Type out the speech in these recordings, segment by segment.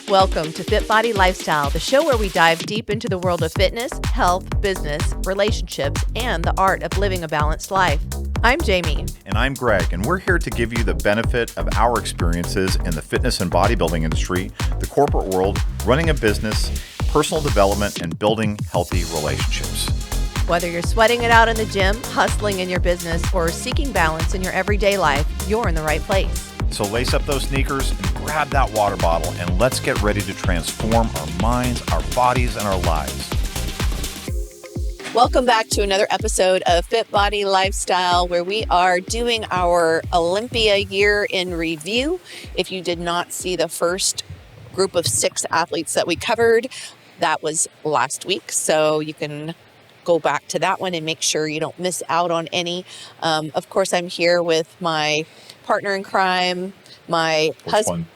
Welcome to FitBody Lifestyle, the show where we dive deep into the world of fitness, health, business, relationships, and the art of living a balanced life. I'm Jamie. And I'm Greg, and we're here to give you the benefit of our experiences in the fitness and bodybuilding industry, the corporate world, running a business, personal development, and building healthy relationships. Whether you're sweating it out in the gym, hustling in your business, or seeking balance in your everyday life, you're in the right place. So lace up those sneakers and grab that water bottle, and let's get ready to transform our minds, our bodies, and our lives. Welcome back to another episode of FitBody Lifestyle, where we are doing our Olympia year in review. If you did not see the first group of 6 athletes that we covered, that was last week. So you can go back to that one and make sure you don't miss out on any. Of course, I'm here with my partner in crime, my husband,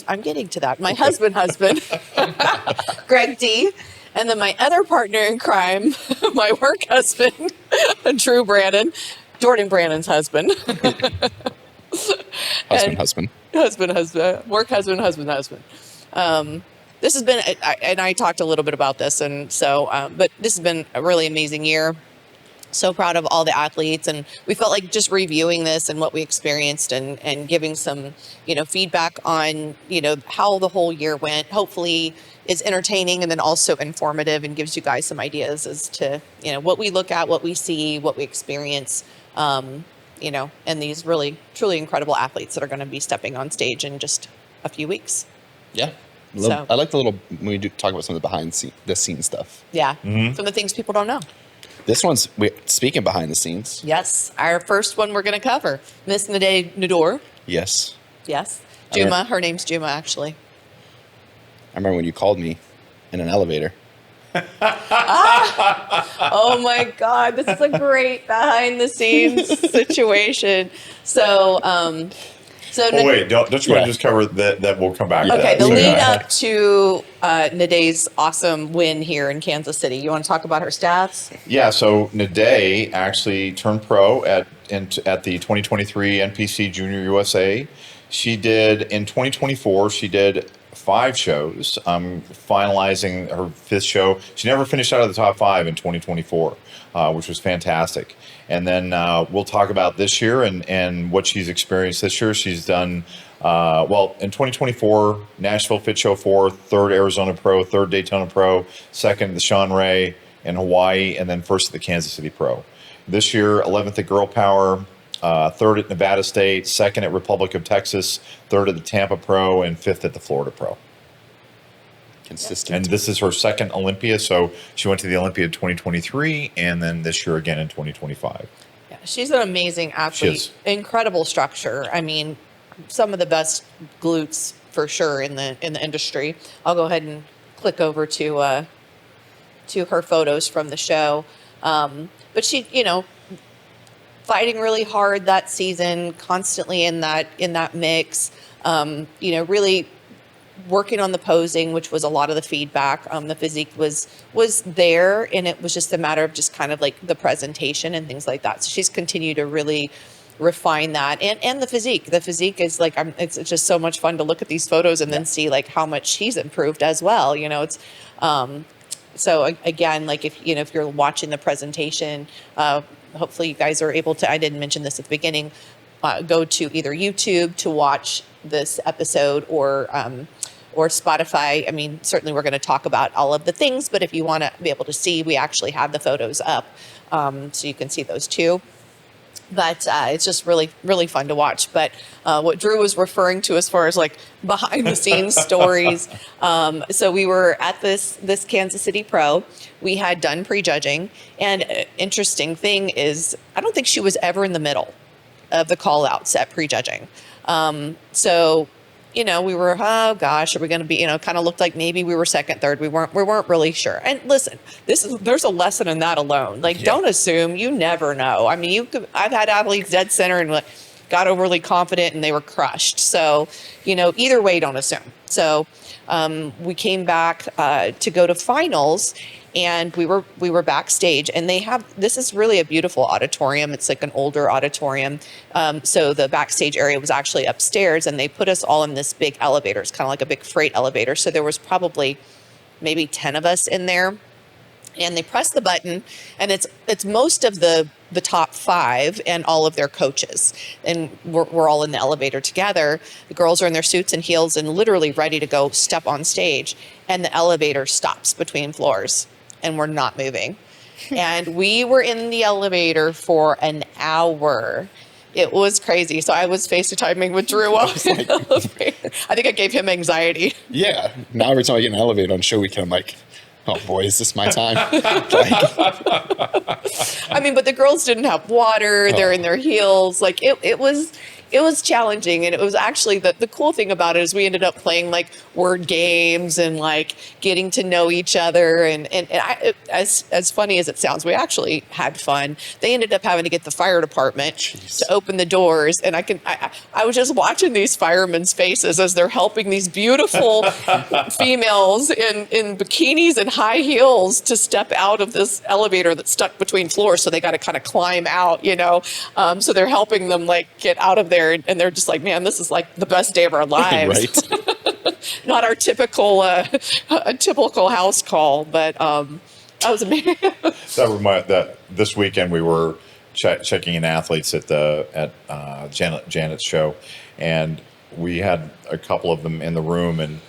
I'm getting to that. My husband, Greg D. And then my other partner in crime, my work husband, Drew Brannon, Jordan Brannon's husband. Husband. Work husband. This has been, and I talked a little bit about this, and so, but this has been a really amazing year. So proud of all the athletes, and we felt like just reviewing this and what we experienced and giving some, feedback on, how the whole year went. Hopefully is entertaining and then also informative and gives you guys some ideas as to, what we look at, what we see, what we experience, and these really, truly incredible athletes that are going to be stepping on stage in just a few weeks. Yeah. I like the little, when we do talk about some of the behind the scenes stuff. Yeah. Some of the things people don't know. This one's, speaking behind the scenes. Yes. Our first one we're going to cover, Miss Nadeay Ndour. Yes. Juma. Her name's Juma, actually. I remember when you called me in an elevator. Oh my God. This is a great behind the scenes situation. So, wait, don't you want to just cover that we'll come back to okay, that. the lead up to Nadeay's awesome win here in Kansas City. You want to talk about her stats? Yeah, so Nadeay actually turned pro at the 2023 NPC Junior USA. She did, in 2024, she did 5 shows, finalizing her 5th show. She never finished out of the top 5 in 2024, which was fantastic. And then we'll talk about this year and what she's experienced this year. She's done, in 2024, Nashville Fit Show 4, 3rd Arizona Pro, 3rd Daytona Pro, 2nd at the Sean Ray in Hawaii, and then 1st at the Kansas City Pro. This year, 11th at Girl Power, 3rd at Nevada State, 2nd at Republic of Texas, 3rd at the Tampa Pro, and 5th at the Florida Pro. Consistent. And this is her 2nd Olympia, so she went to the Olympia in 2023, and then this year again in 2025. Yeah, she's an amazing athlete. Incredible structure. I mean, some of the best glutes for sure in the industry. I'll go ahead and click over to her photos from the show. But she, fighting really hard that season, constantly in that mix, really working on the posing, which was a lot of the feedback. The physique was there, and it was just a matter of just kind of like the presentation and things like that. So she's continued to really refine that, and the physique. The physique is like, it's just so much fun to look at these photos and then see like how much she's improved as well. It's so again, like if you're watching the presentation, hopefully you guys are able to, I didn't mention this at the beginning, go to either YouTube to watch this episode or Spotify. I mean, certainly we're going to talk about all of the things, but if you want to be able to see, we actually have the photos up, so you can see those too. But it's just really, really fun to watch. But what Drew was referring to as far as like behind the scenes stories. So we were at this Kansas City Pro. We had done prejudging. And interesting thing is, I don't think she was ever in the middle of the call outs at prejudging. So, we were, oh gosh, are we going to be, kind of looked like maybe we were 2nd, 3rd. We weren't really sure. And listen, there's a lesson in that alone. Like, Don't assume. You never know. I mean, I've had athletes dead center and like got overly confident and they were crushed. So, either way, don't assume. So we came back to go to finals, and we were backstage, and this is really a beautiful auditorium. It's like an older auditorium. So the backstage area was actually upstairs, and they put us all in this big elevator. It's kind of like a big freight elevator. So there was probably maybe 10 of us in there. And they press the button, and it's most of the top 5 and all of their coaches. And we're all in the elevator together. The girls are in their suits and heels and literally ready to go step on stage. And the elevator stops between floors, and we're not moving. And we were in the elevator for an hour. It was crazy. So I was FaceTiming with Drew while in the elevator. I think I gave him anxiety. Yeah. Now every time I get in an elevator on show weekend, I'm like, oh boy, is this my time? I mean, but the girls didn't have water. They're in their heels. Like it was challenging. And it was actually the cool thing about it is we ended up playing like word games and like getting to know each other. And as funny as it sounds, we actually had fun. They ended up having to get the fire department to open the doors. And I was just watching these firemen's faces as they're helping these beautiful females in bikinis and high heels to step out of this elevator that's stuck between floors. So they got to kind of climb out, so they're helping them like get out of there. And they're just like, man, this is like the best day of our lives. Right. Not our typical house call, but that was amazing. That this weekend we were checking in athletes at Janet's show, and we had a couple of them in the room, and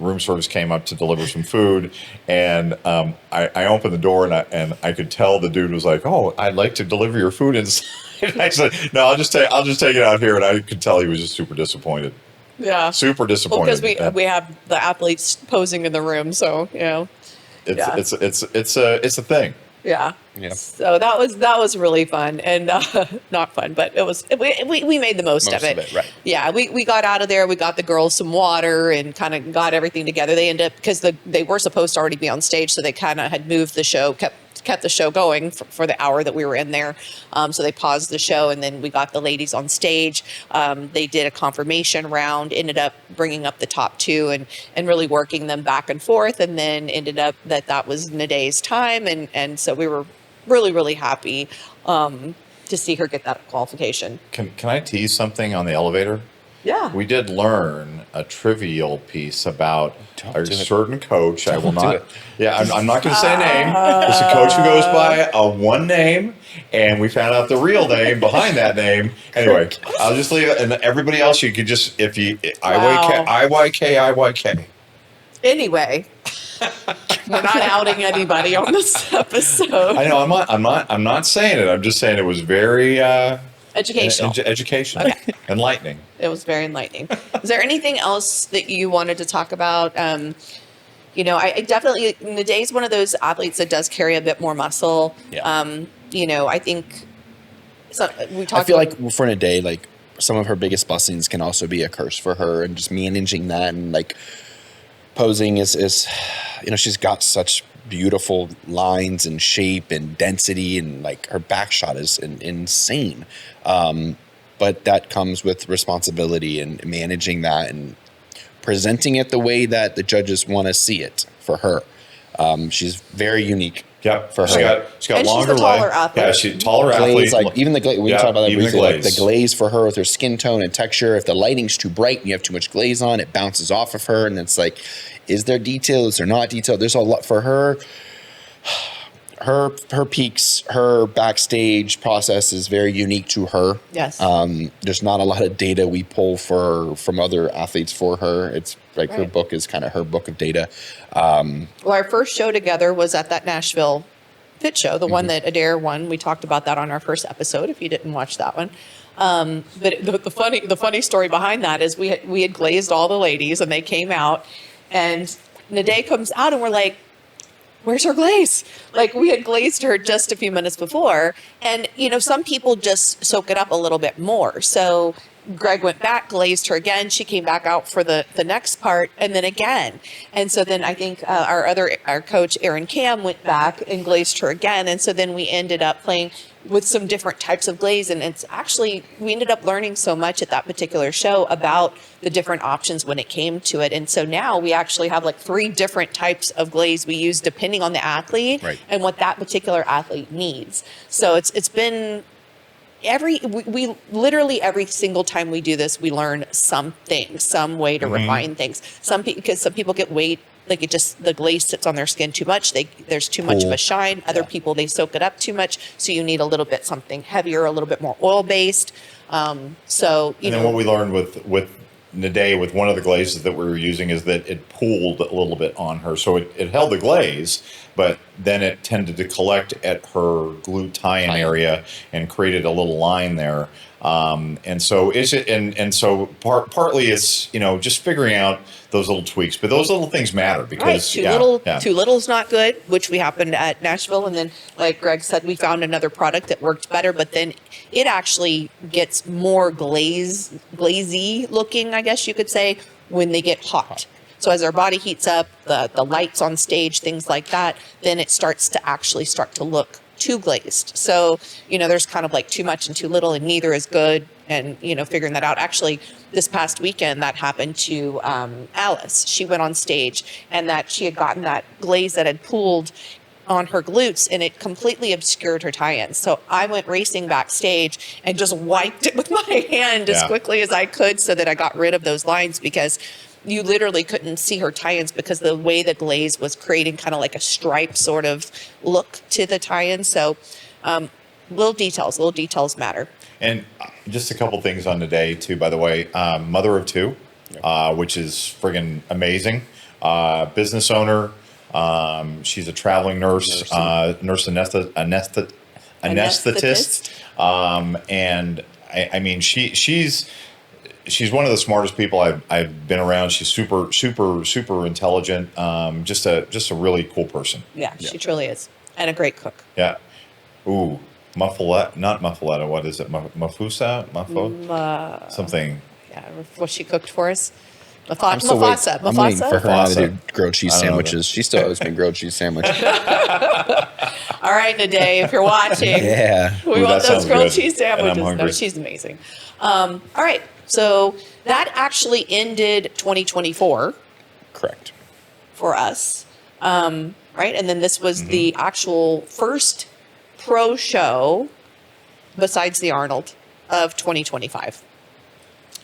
room service came up to deliver some food, and I opened the door, and I could tell the dude was like, "Oh, I'd like to deliver your food inside." And I said, "No, I'll just take it out here," and I could tell he was just super disappointed. Yeah, super disappointed. Because we have the athletes posing in the room, so it's a thing. Yeah. So that was really fun, and not fun, but we made the most of it. Right. Yeah. We got out of there. We got the girls some water and kind of got everything together. They ended up, because they were supposed to already be on stage, so they kind of had moved the show, kept the show going for the hour that we were in there. So they paused the show, and then we got the ladies on stage. They did a confirmation round, ended up bringing up the top 2 and really working them back and forth. And then ended up that was Naday's time. And so we were really, really happy to see her get that qualification. Can I tease something on the elevator? Yeah. We did learn a trivial piece about a certain coach. I will not. Yeah, I'm not going to say a name. It's a coach who goes by one name, and we found out the real name behind that name. Anyway, I'll just leave it, and everybody else, you could just, if you IYK. Anyway, we're not outing anybody on this episode. I know. I'm not saying it. I'm just saying it was very educational. Educational. Okay. Enlightening. It was very enlightening. Is there anything else that you wanted to talk about? I definitely, Naday's one of those athletes that does carry a bit more muscle. Yeah. I think we talked. I feel like for Ndeye, like some of her biggest blessings can also be a curse for her, and just managing that and like posing is she's got such beautiful lines and shape and density, and like her back shot is insane. But that comes with responsibility and managing that and presenting it the way that the judges want to see it for her. She's very unique. Yep. For her. She's got longer legs. Yeah, she's taller athlete. Like even the glaze, we talk about that briefly, like the glaze for her with her skin tone and texture. If the lighting's too bright and you have too much glaze on, it bounces off of her. And it's like, is there detail? Is there not detail? There's a lot for her. Her peaks, her backstage process is very unique to her. Yes. There's not a lot of data we pull from other athletes for her. It's like her book is kind of her book of data. Well, our first show together was at that Nashville Fit Show, the one that Adair won. We talked about that on our first episode, if you didn't watch that one. But the funny story behind that is we had glazed all the ladies, and they came out, and Nadeay comes out, and we're like, where's her glaze? Like, we had glazed her just a few minutes before. And, some people just soak it up a little bit more. So Greg went back, glazed her again. She came back out for the next part, and then again. And so then I think our coach, Aaron Cam, went back and glazed her again. And so then we ended up playing with some different types of glaze. And it's actually, we ended up learning so much at that particular show about the different options when it came to it. And so now we actually have like 3 different types of glaze we use depending on the athlete and what that particular athlete needs. So it's been we literally every single time we do this, we learn something, some way to refine things. Because some people get weight, like the glaze sits on their skin too much. There's too much of a shine. Other people, they soak it up too much. So you need a little bit something heavier, a little bit more oil based. So, and then what we learned with Nadeay, with one of the glazes that we were using, is that it pooled a little bit on her. So it held the glaze, but then it tended to collect at her glute tie-in area and created a little line there. And so partly it's, just figuring out those little tweaks, but those little things matter because too little is not good, which we happened at Nashville. And then, like Greg said, we found another product that worked better, but then it actually gets more glazy looking, I guess you could say, when they get hot. So as our body heats up, the lights on stage, things like that, then it starts to look too glazed. So, there's kind of like too much and too little, and neither is good. And, figuring that out. Actually, this past weekend, that happened to Alice. She went on stage, and that she had gotten that glaze that had pooled on her glutes, and it completely obscured her tie-ins. So I went racing backstage and just wiped it with my hand as quickly as I could so that I got rid of those lines, because you literally couldn't see her tie-ins because the way the glaze was creating kind of like a stripe sort of look to the tie-in. So little details matter. And just a couple things on Nadeay too, by the way. Mother of 2, which is friggin' amazing. Business owner. She's a traveling nurse, nurse anesthetist. And I mean, she's one of the smartest people I've been around. She's super intelligent. Just a really cool person. Yeah, she truly is, and a great cook. Yeah. Ooh, not muffaletta. What is it? Mafusa? Something. Yeah, what she cooked for us. Mufasa. I'm waiting for her to do grilled cheese sandwiches. She still owes me grilled cheese sandwich. All right, Nadeay, if you're watching, we want those grilled cheese sandwiches. No, she's amazing. All right, so that actually ended 2024. Correct. For us, right? And then this was the actual first pro show besides the Arnold of 2025.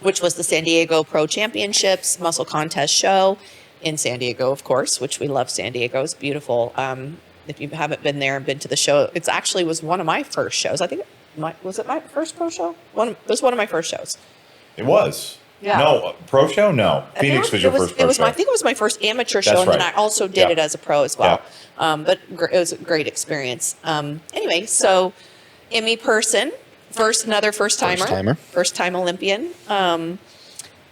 Which was the San Diego Pro Championships Muscle Contest show in San Diego, of course, which we love. San Diego is beautiful. If you haven't been there and been to the show, it actually was one of my first shows. I think, was it my first pro show? It was one of my first shows. It was. Yeah. No, pro show? No. Phoenix was your first pro show. I think it was my first amateur show, and then I also did it as a pro as well. Yeah. But it was a great experience. Anyway, so Emmy Person. Another first timer, first time Olympian.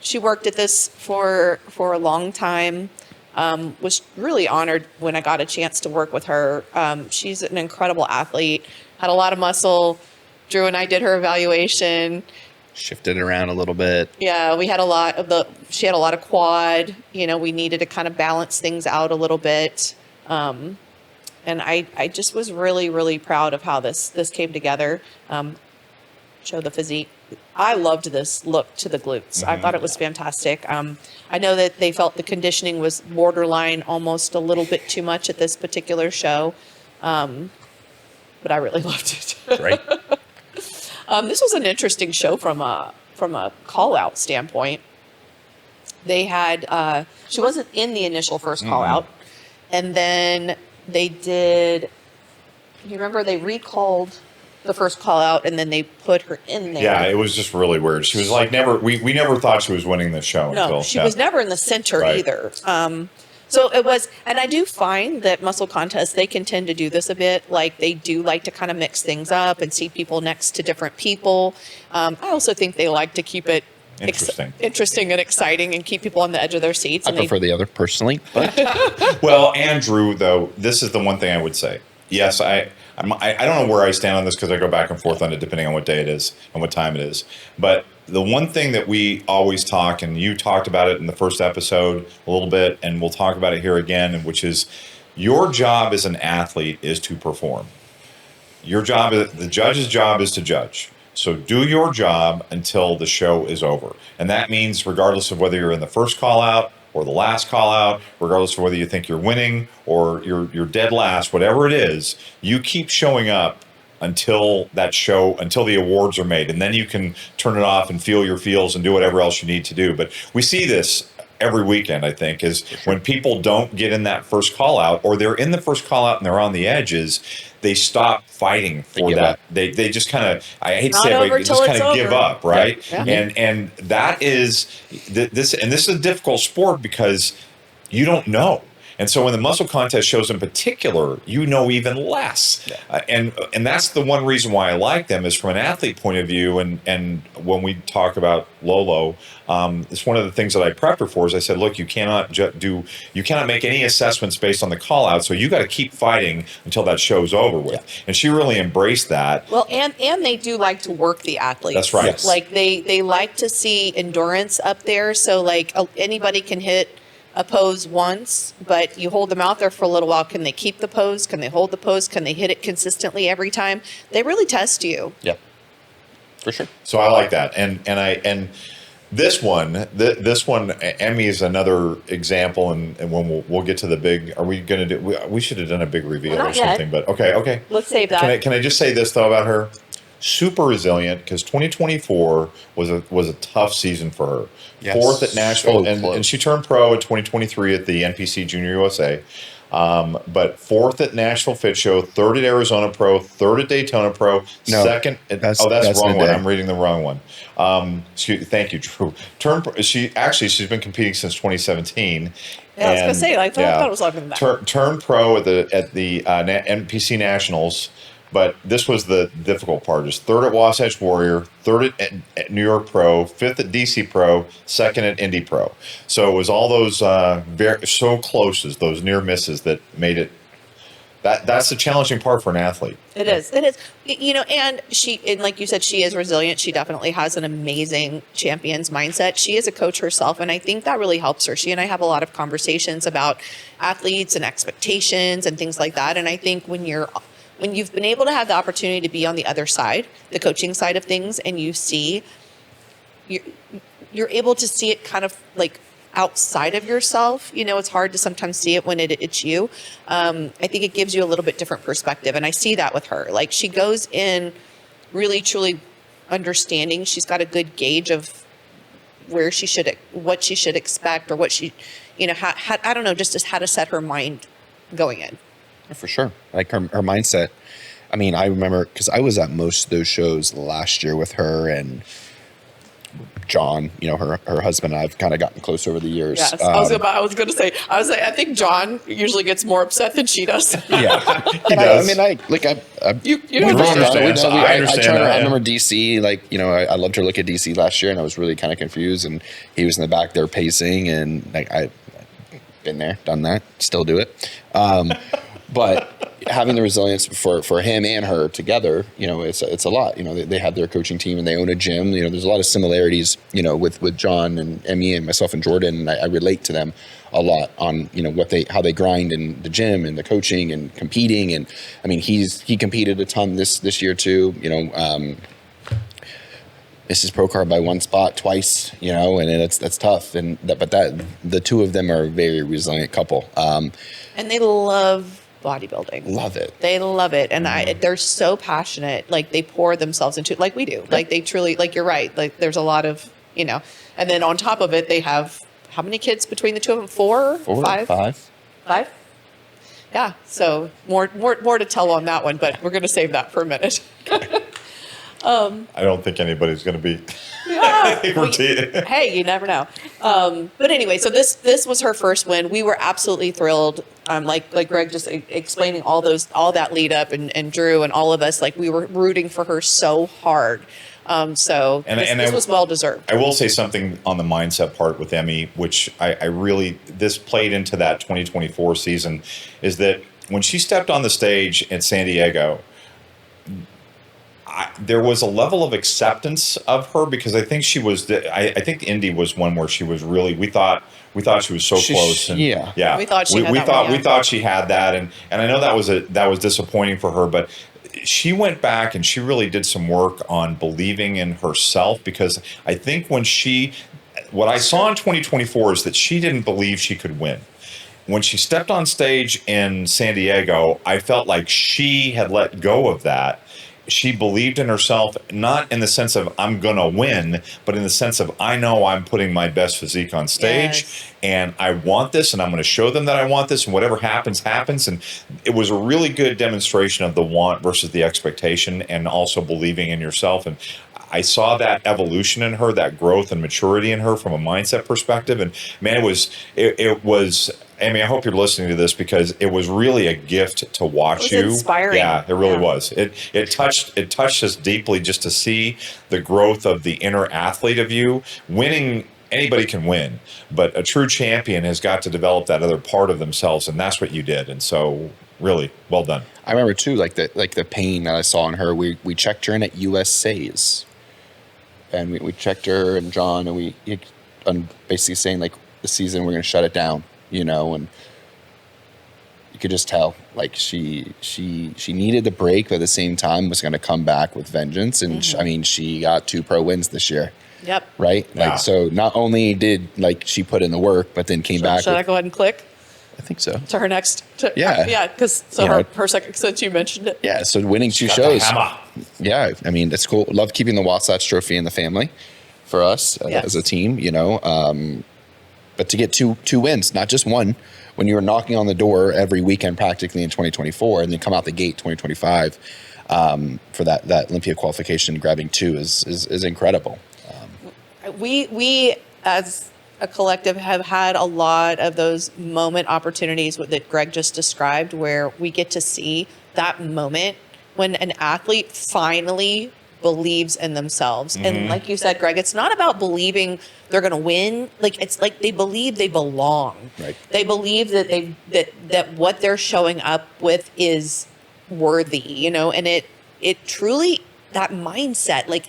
She worked at this for a long time. Was really honored when I got a chance to work with her. She's an incredible athlete, had a lot of muscle. Drew and I did her evaluation. Shifted around a little bit. Yeah, she had a lot of quad. We needed to kind of balance things out a little bit. And I just was really, really proud of how this came together. Show the physique. I loved this look to the glutes. I thought it was fantastic. I know that they felt the conditioning was borderline, almost a little bit too much at this particular show, but I really loved it. Right. This was an interesting show from a call out standpoint. They had she wasn't in the initial first call out, and then they did. You remember they recalled the first call out, and then they put her in there. Yeah, it was just really weird. She was like we never thought she was winning the show. No, she was never in the center either. So it was, and I do find that muscle contests, they can tend to do this a bit. Like they do like to kind of mix things up and see people next to different people. I also think they like to keep it interesting and exciting and keep people on the edge of their seats. I prefer the other personally. But. Well, Andrew, though, this is the one thing I would say. Yes, I don't know where I stand on this because I go back and forth on it depending on what day it is and what time it is. But the one thing that we always talk, and you talked about it in the first episode a little bit, and we'll talk about it here again, which is your job as an athlete is to perform. Your job, the judge's job is to judge. So do your job until the show is over. And that means regardless of whether you're in the first call out or the last call out, regardless of whether you think you're winning or you're dead last, whatever it is, you keep showing up until the awards are made. And then you can turn it off and feel your feels and do whatever else you need to do. But we see this every weekend, I think, is when people don't get in that first call out, or they're in the first call out and they're on the edges, they stop fighting for that. They just kind of, I hate to say it, but just kind of give up, right? Yeah. And that is this is a difficult sport because you don't know. And so when the muscle contest shows in particular, you know even less. Yeah. And that's the one reason why I like them is from an athlete point of view. And when we talk about Lolo, it's one of the things that I prepped her for is I said, look, you cannot make any assessments based on the call out. So you got to keep fighting until that show's over with. Yeah. And she really embraced that. Well, and they do like to work the athletes. That's right. Yes. Like they like to see endurance up there. So like anybody can hit a pose once, but you hold them out there for a little while. Can they keep the pose? Can they hold the pose? Can they hit it consistently every time? They really test you. Yeah, for sure. So I like that. And this one, Emmy is another example. And when we'll get to the big, are we going to do, we should have done a big reveal or something, but okay. Let's save that. Can I just say this though about her? Super resilient, because 2024 was a tough season for her. Yes. Fourth at Nashville, and she turned pro in 2023 at the NPC Junior USA. But fourth at Nashville Fit Show, third at Arizona Pro, third at Daytona Pro, second at, that's the wrong one. I'm reading the wrong one. Thank you, Drew. She's been competing since 2017. Yeah, I was gonna say, I thought it was longer than that. Turned pro at the NPC Nationals. But this was the difficult part. Is third at Wasatch Warrior, third at New York Pro, fifth at DC Pro, second at Indy Pro. So it was all those so close as those near misses that made it. That's the challenging part for an athlete. It is. You know, and like you said, she is resilient. She definitely has an amazing champion's mindset. She is a coach herself, and I think that really helps her. She and I have a lot of conversations about athletes and expectations and things like that. And I think when you've been able to have the opportunity to be on the other side, the coaching side of things, and you're able to see it kind of like outside of yourself. You know, it's hard to sometimes see it when it's you. I think it gives you a little bit different perspective. And I see that with her. Like, she goes in really, truly understanding. She's got a good gauge of what she should expect, or what she, how I don't know, just how to set her mind going in. For sure. Like her mindset. I mean, I remember because I was at most of those shows last year with her and John, her husband, and I've kind of gotten close over the years. Yes, I was going to say, I think John usually gets more upset than she does. Yeah, he does. I understand. I remember DC, I loved her look at DC last year, and I was really kind of confused, and he was in the back there pacing, and I've been there, done that, still do it. But having the resilience for him and her together, it's a lot. They have their coaching team and they own a gym. There's a lot of similarities, with John and Emmy and myself and Jordan. And I relate to them a lot on, how they grind in the gym and the coaching and competing. And I mean, he competed a ton this year too. Mrs. Pro Card by one spot twice, and that's tough. But the two of them are a very resilient couple. And they love bodybuilding. Love it. They love it. And they're so passionate. Like, they pour themselves into it like we do. Like, they truly, like, you're right. Like, there's a lot of, and then on top of it, they have how many kids between the two of them? Four? Five? Yeah. So more to tell on that one, but we're going to save that for a minute. I don't think anybody's going to be. Hey, you never know. But anyway, so this was her first win. We were absolutely thrilled. Like Greg just explaining all that lead up, and Drew and all of us, like, we were rooting for her so hard. This was well deserved. I will say something on the mindset part with Emmy, which I really, this played into that 2024 season, is that when she stepped on the stage at San Diego, there was a level of acceptance of her because I think she was. I think Indy was one where she was really. We thought she was so close. And yeah. We thought she had that thought one, we yeah. thought she had that, and I know that was disappointing for her, but she went back and she really did some work on believing in herself because I think what I saw in 2024 is that she didn't believe she could win. When she stepped on stage in San Diego, I felt like she had let go of that. She believed in herself, not in the sense of I'm going to win, but in the sense of I know I'm putting my best physique on stage and I want this and I'm going to show them that I want this and whatever happens, happens. And it was a really good demonstration of the want versus the expectation and also believing in yourself. And I saw that evolution in her, that growth and maturity in her from a mindset perspective. And man, it was, Amy, I hope you're listening to this because it was really a gift to watch you. Inspiring. Yeah, it really was. It touched us deeply just to see the growth of the inner athlete of you. Winning, anybody can win, but a true champion has got to develop that other part of themselves, and that's what you did. And so, really, well done. I remember too, like the pain that I saw in her. We checked her in at USA's, and we checked her and John, and we basically saying like the season we're going to shut it down, you know, and you could just tell like she needed the break, but at the same time was going to come back with vengeance. And she got 2 pro wins this year. Yep. Right. Yeah. Like, so not only did like she put in the work, but then came back. Should I go ahead and click I think so. to her next? Yeah. Because her second, since you mentioned it. Yeah. So winning 2 Got the shows. hammer. Yeah. I mean, that's cool. Love keeping the Wasatch Trophy in the family for us as a team, you know. But to get two wins, not just one, when you were knocking on the door every weekend practically in 2024 and then come out the gate 2025 for that Olympia qualification, grabbing 2 is incredible. We as a collective have had a lot of those moment opportunities that Greg just described where we get to see that moment when an athlete finally believes in themselves. And like you said, Greg, it's not about believing they're going to win. Like it's like they believe they belong. Right. They believe that that what they're showing up with is worthy, you know, and it truly, that mindset, like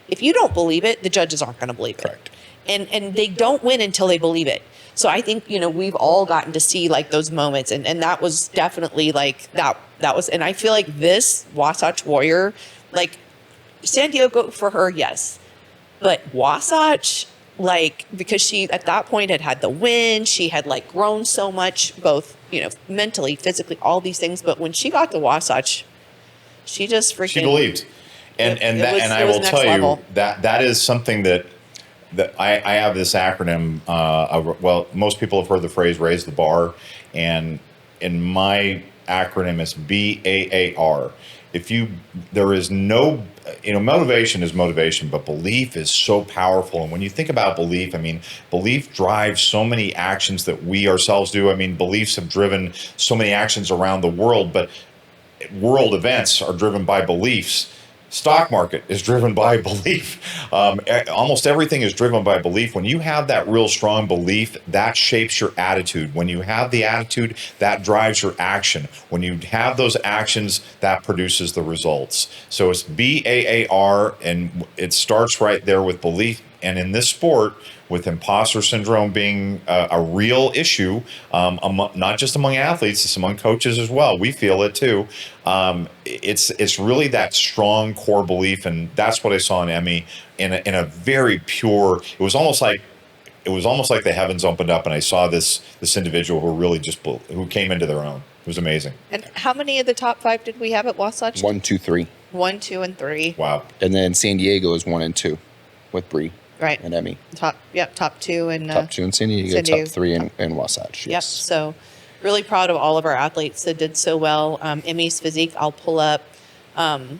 if you don't believe it, the judges aren't going to believe it. Correct. And they don't win until they believe it. So I think, you know, we've all gotten to see like those moments and that was definitely like that was, and I feel like this Wasatch Warrior, like San Diego for her, yes, but Wasatch, like, because she at that point had the win, she had like grown so much, both, you know, mentally, physically, all these things. But when she got to Wasatch, she just freaking, She believed. And I will tell you that is something that I have this acronym. Well, most people have heard the phrase "raise the bar," and in my acronym it's BAAR. There is no, you know, motivation is motivation, but belief is so powerful. And when you think about belief, I mean, belief drives so many actions that we ourselves do. I mean, beliefs have driven so many actions around the world, but world events are driven by beliefs. Stock market is driven by belief. Almost everything is driven by belief. When you have that real strong belief, that shapes your attitude. When you have the attitude, that drives your action. When you have those actions, that produces the results. So it's BAAR, and it starts right there with belief. And in this sport, with imposter syndrome being a real issue, not just among athletes, it's among coaches as well. We feel it too. It's really that strong core belief, and that's what I saw in Emmy in a very pure. It was almost like the heavens opened up, and I saw this individual who really who came into their own. It was amazing. And how many of the top 5 did we have at Wasatch? 1, 2, 3. 1, 2, and 3. Wow. And then San Diego is 1 and 2 with Bree. Right. And Emmy. Top 2 and Top 2 in San Diego, top 3 in Wasatch. Yep. Yes. So really proud of all of our athletes that did so well. Emmy's physique, I'll pull up. Her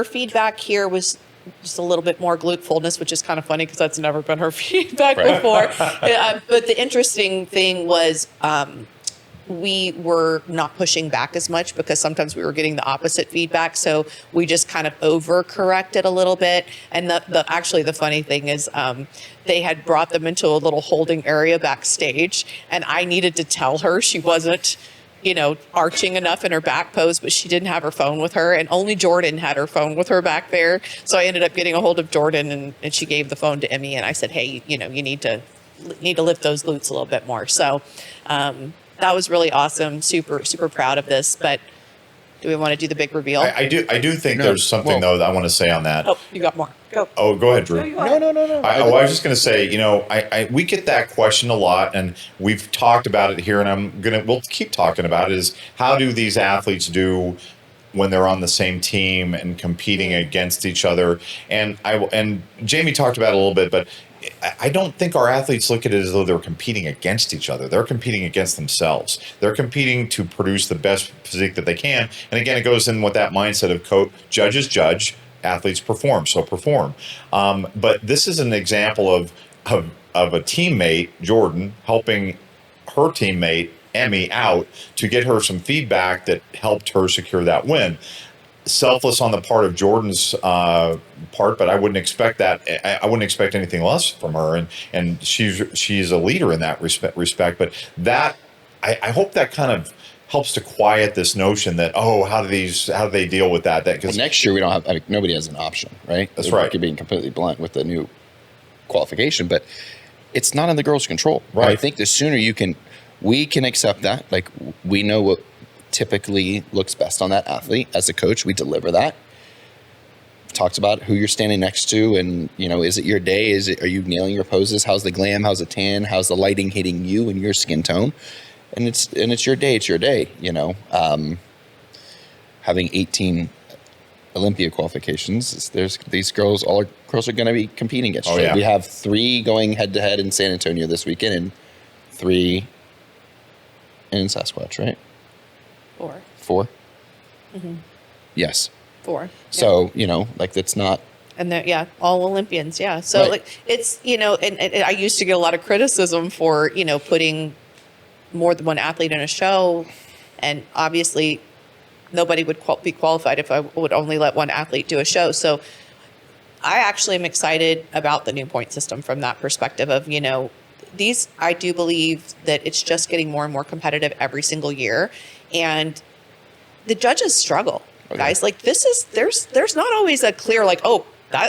feedback here was just a little bit more glute fullness, which is kind of funny because that's never been her feedback before. But the interesting thing was we were not pushing back as much because sometimes we were getting the opposite feedback. So we just kind of overcorrected a little bit. And actually the funny thing is they had brought them into a little holding area backstage, and I needed to tell her she wasn't arching enough in her back pose, but she didn't have her phone with her, and only Jordan had her phone with her back there. So I ended up getting a hold of Jordan, and she gave the phone to Emmy, and I said, hey, you need to lift those glutes a little bit more. So that was really awesome. Super, super proud of this. But do we want to do the big reveal? I do think there's something though that I want to say on that. Oh, you got more. Go. Oh, go ahead, Drew. No. I was just going to say, we get that question a lot, and we've talked about it here, and we'll keep talking about it. Is how do these athletes do when they're on the same team and competing against each other? And Jamie talked about it a little bit, but I don't think our athletes look at it as though they're competing against each other. They're competing against themselves. They're competing to produce the best physique that they can. And again, it goes in with that mindset of judges judge, athletes perform, so perform. But this is an example of a teammate, Jordan, helping her teammate, Emmy, out to get her some feedback that helped her secure that win. Selfless on the part of Jordan's part, but I wouldn't expect that. I wouldn't expect anything less from her, and she's a leader in that respect. But that I hope that kind of helps to quiet this notion that how do they deal with that? Because next year we don't have nobody has an option, right? That's right. You're being completely blunt with the new qualification, but it's not in the girls' control. Right. I think the sooner we can accept that. Like we know what typically looks best on that athlete. As a coach, we deliver that. Talked about who you're standing next to, and is it your day? Are you nailing your poses? How's the glam? How's the tan? How's the lighting hitting you and your skin tone? And it's your day. It's your day. Having 18 Olympia qualifications, these girls. All our girls are going to be competing against each other. Yeah. We have 3 going head to head in San Antonio this weekend, and 3 in Sasquatch, right? 4? Mm-hmm. Yes. 4. Yeah. So, that's not. And they're, all Olympians. Yeah. So right. It's, and I used to get a lot of criticism for, putting more than one athlete in a show. And obviously nobody would be qualified if I would only let one athlete do a show. So I actually am excited about the new point system from that perspective of, I do believe that it's just getting more and more competitive every single year. And the judges struggle, guys. Like there's not always a clear,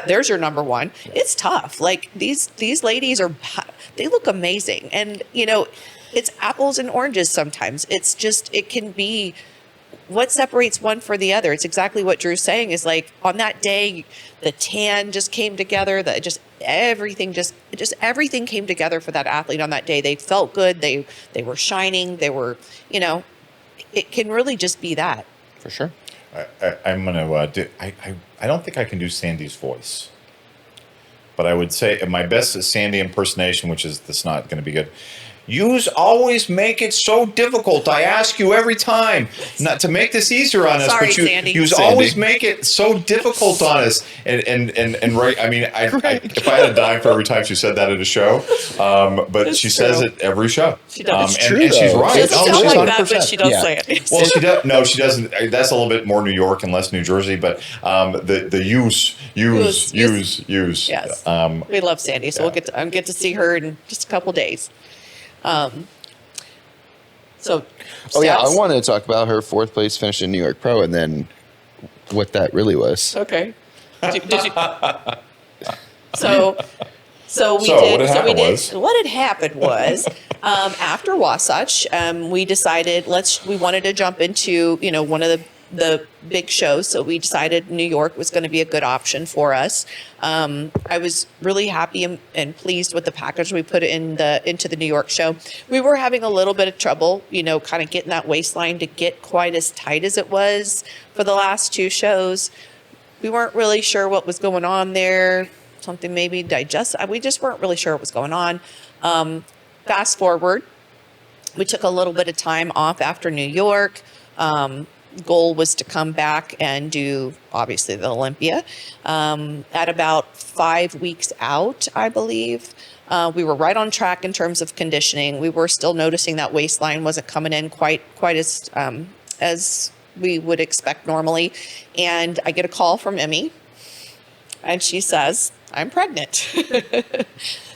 there's your number one. It's tough. Like these ladies they look amazing. And, it's apples and oranges sometimes. It's just, it can be what separates one for the other. It's exactly what Drew's saying is like on that day, the tan just came together, everything came together for that athlete on that day. They felt good. They were shining. They were, it can really just be that. For sure. I'm going to I don't think I can do Sandy's voice, but I would say my best is Sandy impersonation, that's not going to be good. Yous always make it so difficult. I ask you every time not to make this easier on us, Sorry, but Sandy. Yous always make it so difficult on us. And right. I mean, if I had a dime for every time she said that at a show, but it's she true. says it every show. She does. It's true, and she's right. She doesn't sound like that, but she does Yeah. say it. Well, she does. No, she doesn't. That's a little bit more New York and less New Jersey. But the use. Yes. We love Sandy, so we'll get to see her in just a couple days. So, yeah, I stats? wanted to talk about her 4th place finish in New York Pro, and then what that really was. Okay. Did you? So we what did. had happened was? What had happened was, after Wasatch, we decided we wanted to jump into one of the big shows. So we decided New York was going to be a good option for us. I was really happy and pleased with the package we put into the New York show. We were having a little bit of trouble, kind of getting that waistline to get quite as tight as it was for the last 2 shows. We weren't really sure what was going on there. Something maybe we just weren't really sure what was going on. Fast forward, we took a little bit of time off after New York. Goal was to come back and do obviously the Olympia. At about 5 weeks out, I believe, we were right on track in terms of conditioning. We were still noticing that waistline wasn't coming in quite as we would expect normally. And I get a call from Emmy, and she says, "I'm pregnant."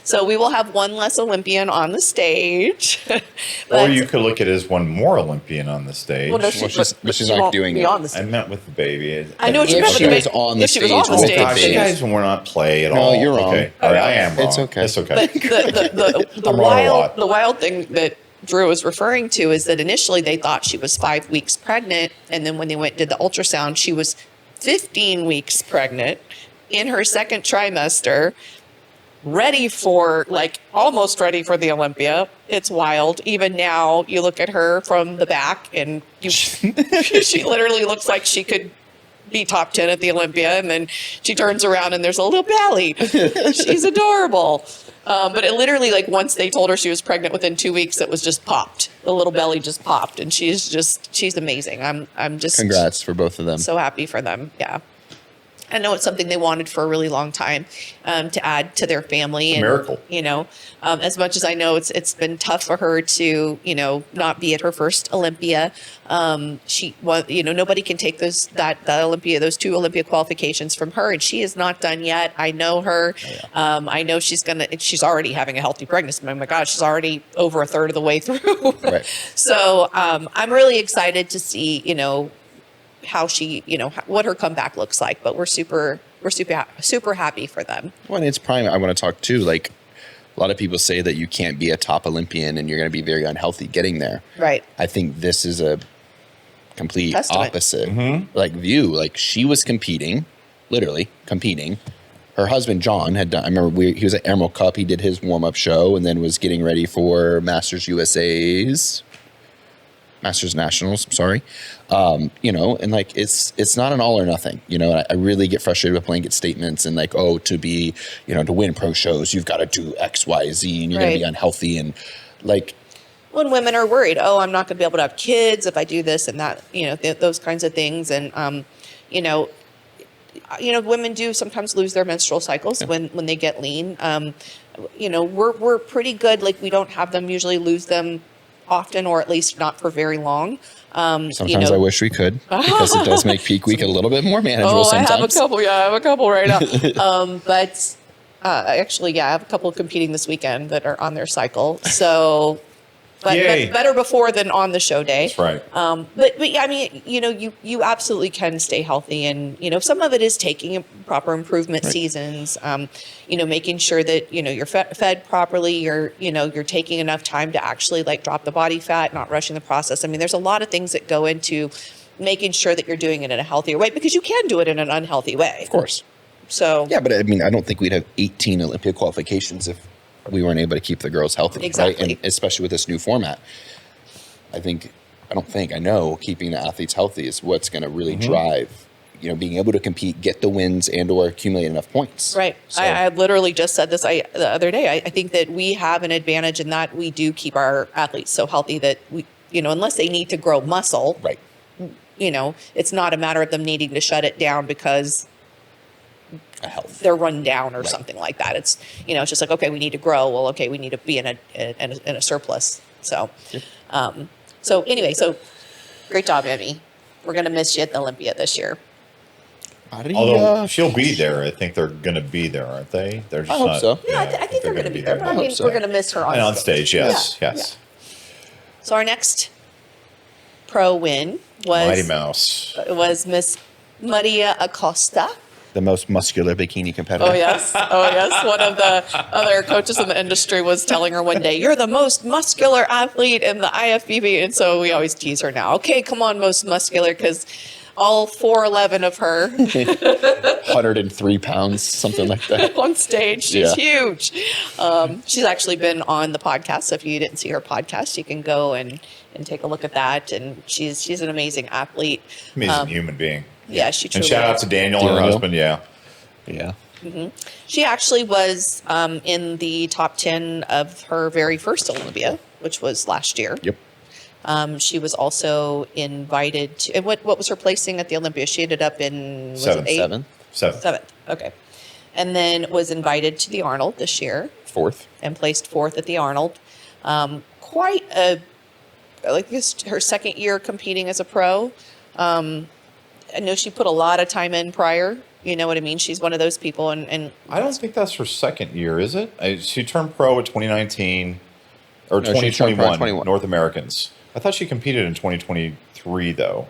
So we will have one less Olympian on the stage. Or But- you could look at it as one more Olympian on the stage. well, no, but she's she not won't doing be it. on the I stage. meant with the baby. I know what you If meant she with the was baby. on the If she was stage on the with Oh stage, the gosh, baby. you guys will not play at No, all. you're wrong. Okay. All right, I am wrong. It's okay. It's okay. But the I'm wrong a lot. wild thing that Drew was referring to is that initially they thought she was 5 weeks pregnant, and then when they did the ultrasound, she was 15 weeks pregnant in her second trimester, almost ready for the Olympia. It's wild. Even now, you look at her from the back, and she literally looks like she could be top 10 at the Olympia, and then she turns around and there's a little belly. She's adorable. But it literally, once they told her she was pregnant, within 2 weeks, it was just popped. The little belly just popped, and she's amazing. I'm just Congrats for both of them. so happy for them. Yeah. I know it's something they wanted for a really long time, to add to their family. And, Miracle. As much as I know it's been tough for her to, not be at her first Olympia. Nobody can take those two Olympia qualifications from her, and she is not done yet. I know her. I know she's already having a healthy pregnancy. Oh my gosh, she's already over a third of the way through. Right. So I'm really excited to see, how she, what her comeback looks like. But we're super happy for them. Well, and it's prime. I want to talk too. A lot of people say that you can't be a top Olympian and you're going to be very unhealthy getting there. Right. I think this is a complete Testament. opposite view. She was literally competing. Her husband John had done. I remember he was at Emerald Cup. He did his warm up show and then was getting ready for Masters Nationals. Sorry, and it's not an all or nothing. And I really get frustrated with blanket statements and to be to win pro shows you've got to do X, Y, Z and you're going to be unhealthy and When women are worried, I'm not going to be able to have kids if I do this and that, those kinds of things. And, women do sometimes lose their menstrual cycles when they get lean. We're pretty good. We don't have them usually lose them often, or at least not for very long. sometimes I wish we could because it does make peak week a little bit more manageable sometimes. I have a couple right now. But actually, I have a couple competing this weekend that are on their cycle. So, but better before than on the show day. That's right. But yeah, I mean, you absolutely can stay healthy, and some of it is taking proper improvement seasons. Making sure that you're fed properly. You're taking enough time to actually drop the body fat, not rushing the process. I mean, there's a lot of things that go into making sure that you're doing it in a healthier way, because you can do it in an unhealthy way. Of course. So yeah, but I mean, I don't think we'd have 18 Olympia qualifications if we weren't able to keep the girls healthy, Exactly. right? And especially with this new format. I know keeping the athletes healthy is what's going to really drive, being able to compete, get the wins and or accumulate enough points. Right. So, I literally just said this the other day. I think that we have an advantage in that we do keep our athletes so healthy that we, unless they need to grow muscle, right. It's not a matter of them needing to shut it down because Health. they're run down or something like that. It's, it's just okay, we need to grow. Well, okay, we need to be in a surplus. So, anyway, great job, Emmy. We're going to miss you at the Olympia this year. Although she'll be there. I think they're going to be there, aren't they? They're just I hope not. so. Yeah, I think they're going to be there. But I mean, so. we're going to miss her on And on stage. stage, yes, Yeah. yes. So our next pro win Mighty was Mouse. Miss Maria Acosta. The most muscular bikini competitor. Oh yes. One of the other coaches in the industry was telling her one day, "You're the most muscular athlete in the IFBB," and so we always tease her now. Okay, come on, most muscular, because all 4'11" of her 103 pounds, something like that. on stage. She's Yeah. huge. She's actually been on the podcast. So if you didn't see her podcast, you can go and take a look at that. And she's an amazing athlete. Amazing human being. Yeah, she truly And shout out is. to Daniel and her Daniel. husband. Yeah. Yeah. She actually was in the top 10 of her very first Olympia, which was last year. Yep. She was also invited to, and what was her placing at the Olympia? She ended up in, was Seventh. it eighth? Seventh. Seventh, okay. And then was invited to the Arnold this year Fourth. and placed fourth at the Arnold. Her second year competing as a pro. I know she put a lot of time in prior You know what I mean? She's one of those people, and I don't think that's her second year, is it? She turned pro in 2019 or No, she turned pro in 2021 21. North Americans. I thought she competed in 2023 though.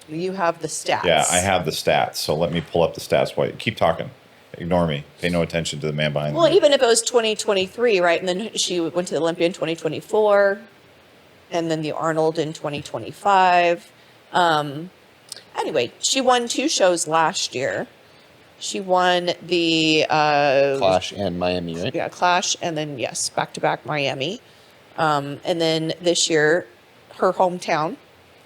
you have the stats. Yeah, I have the stats. So let me pull up the stats. Wait, keep talking. Ignore me. Pay no attention to the man behind Well, me. even if it was 2023, right? And then she went to the Olympia in 2024, and then the Arnold in 2025. Anyway, she won 2 shows last year. She won the Clash and Miami, right? yeah, Clash, and then yes, back-to-back Miami. And then this year, her hometown,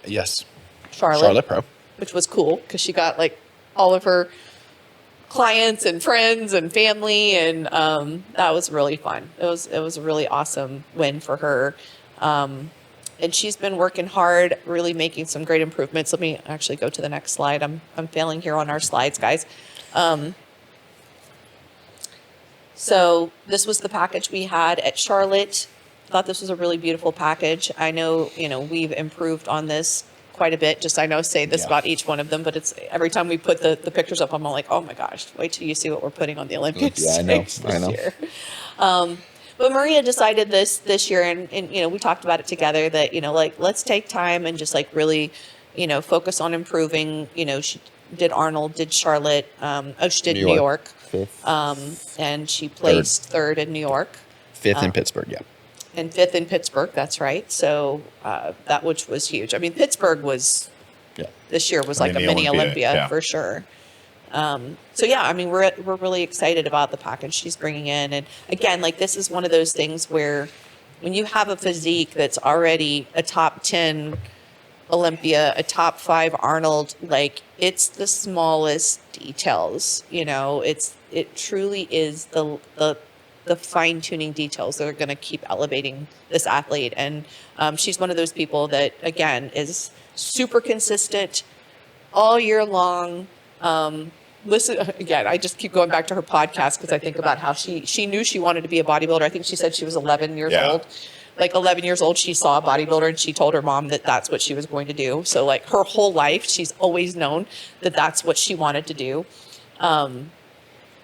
Yes. Charlotte, Pro. which was cool because she got like all of her clients and friends and family, and that was really fun. It was a really awesome win for her. And she's been working hard, really making some great improvements. Let me actually go to the next slide. I'm failing here on our slides, guys. So this was the package we had at Charlotte. Thought this was a really beautiful package. I know, we've improved on this quite a bit. Just I know say this about each one of them, but it's every time we put the pictures up, I'm all like, oh my gosh, wait till you see what we're putting on the Olympics. Yeah, I know. This year. But Maria decided this year, and we talked about it together that, let's take time and just like really, focus on improving. She did Arnold, did Charlotte. She did New York. 5th. And she placed third in New York. 5th in Pittsburgh, yeah. And 5th in Pittsburgh, that's right. So that which was huge. I mean, Pittsburgh was, this year was like a mini Olympia for sure. So yeah, I mean, we're really excited about the package she's bringing in. And again, like this is one of those things where when you have a physique that's already a top 10 Olympia, a top 5 Arnold, like it's the smallest details, it truly is the fine tuning details that are going to keep elevating this athlete. And she's one of those people that, again, is super consistent all year long. Listen, again, I just keep going back to her podcast because I think about how she knew she wanted to be a bodybuilder. I think she said she was 11 years old. Like 11 years old, she saw a bodybuilder and she told her mom that that's what she was going to do. So like her whole life, she's always known that that's what she wanted to do.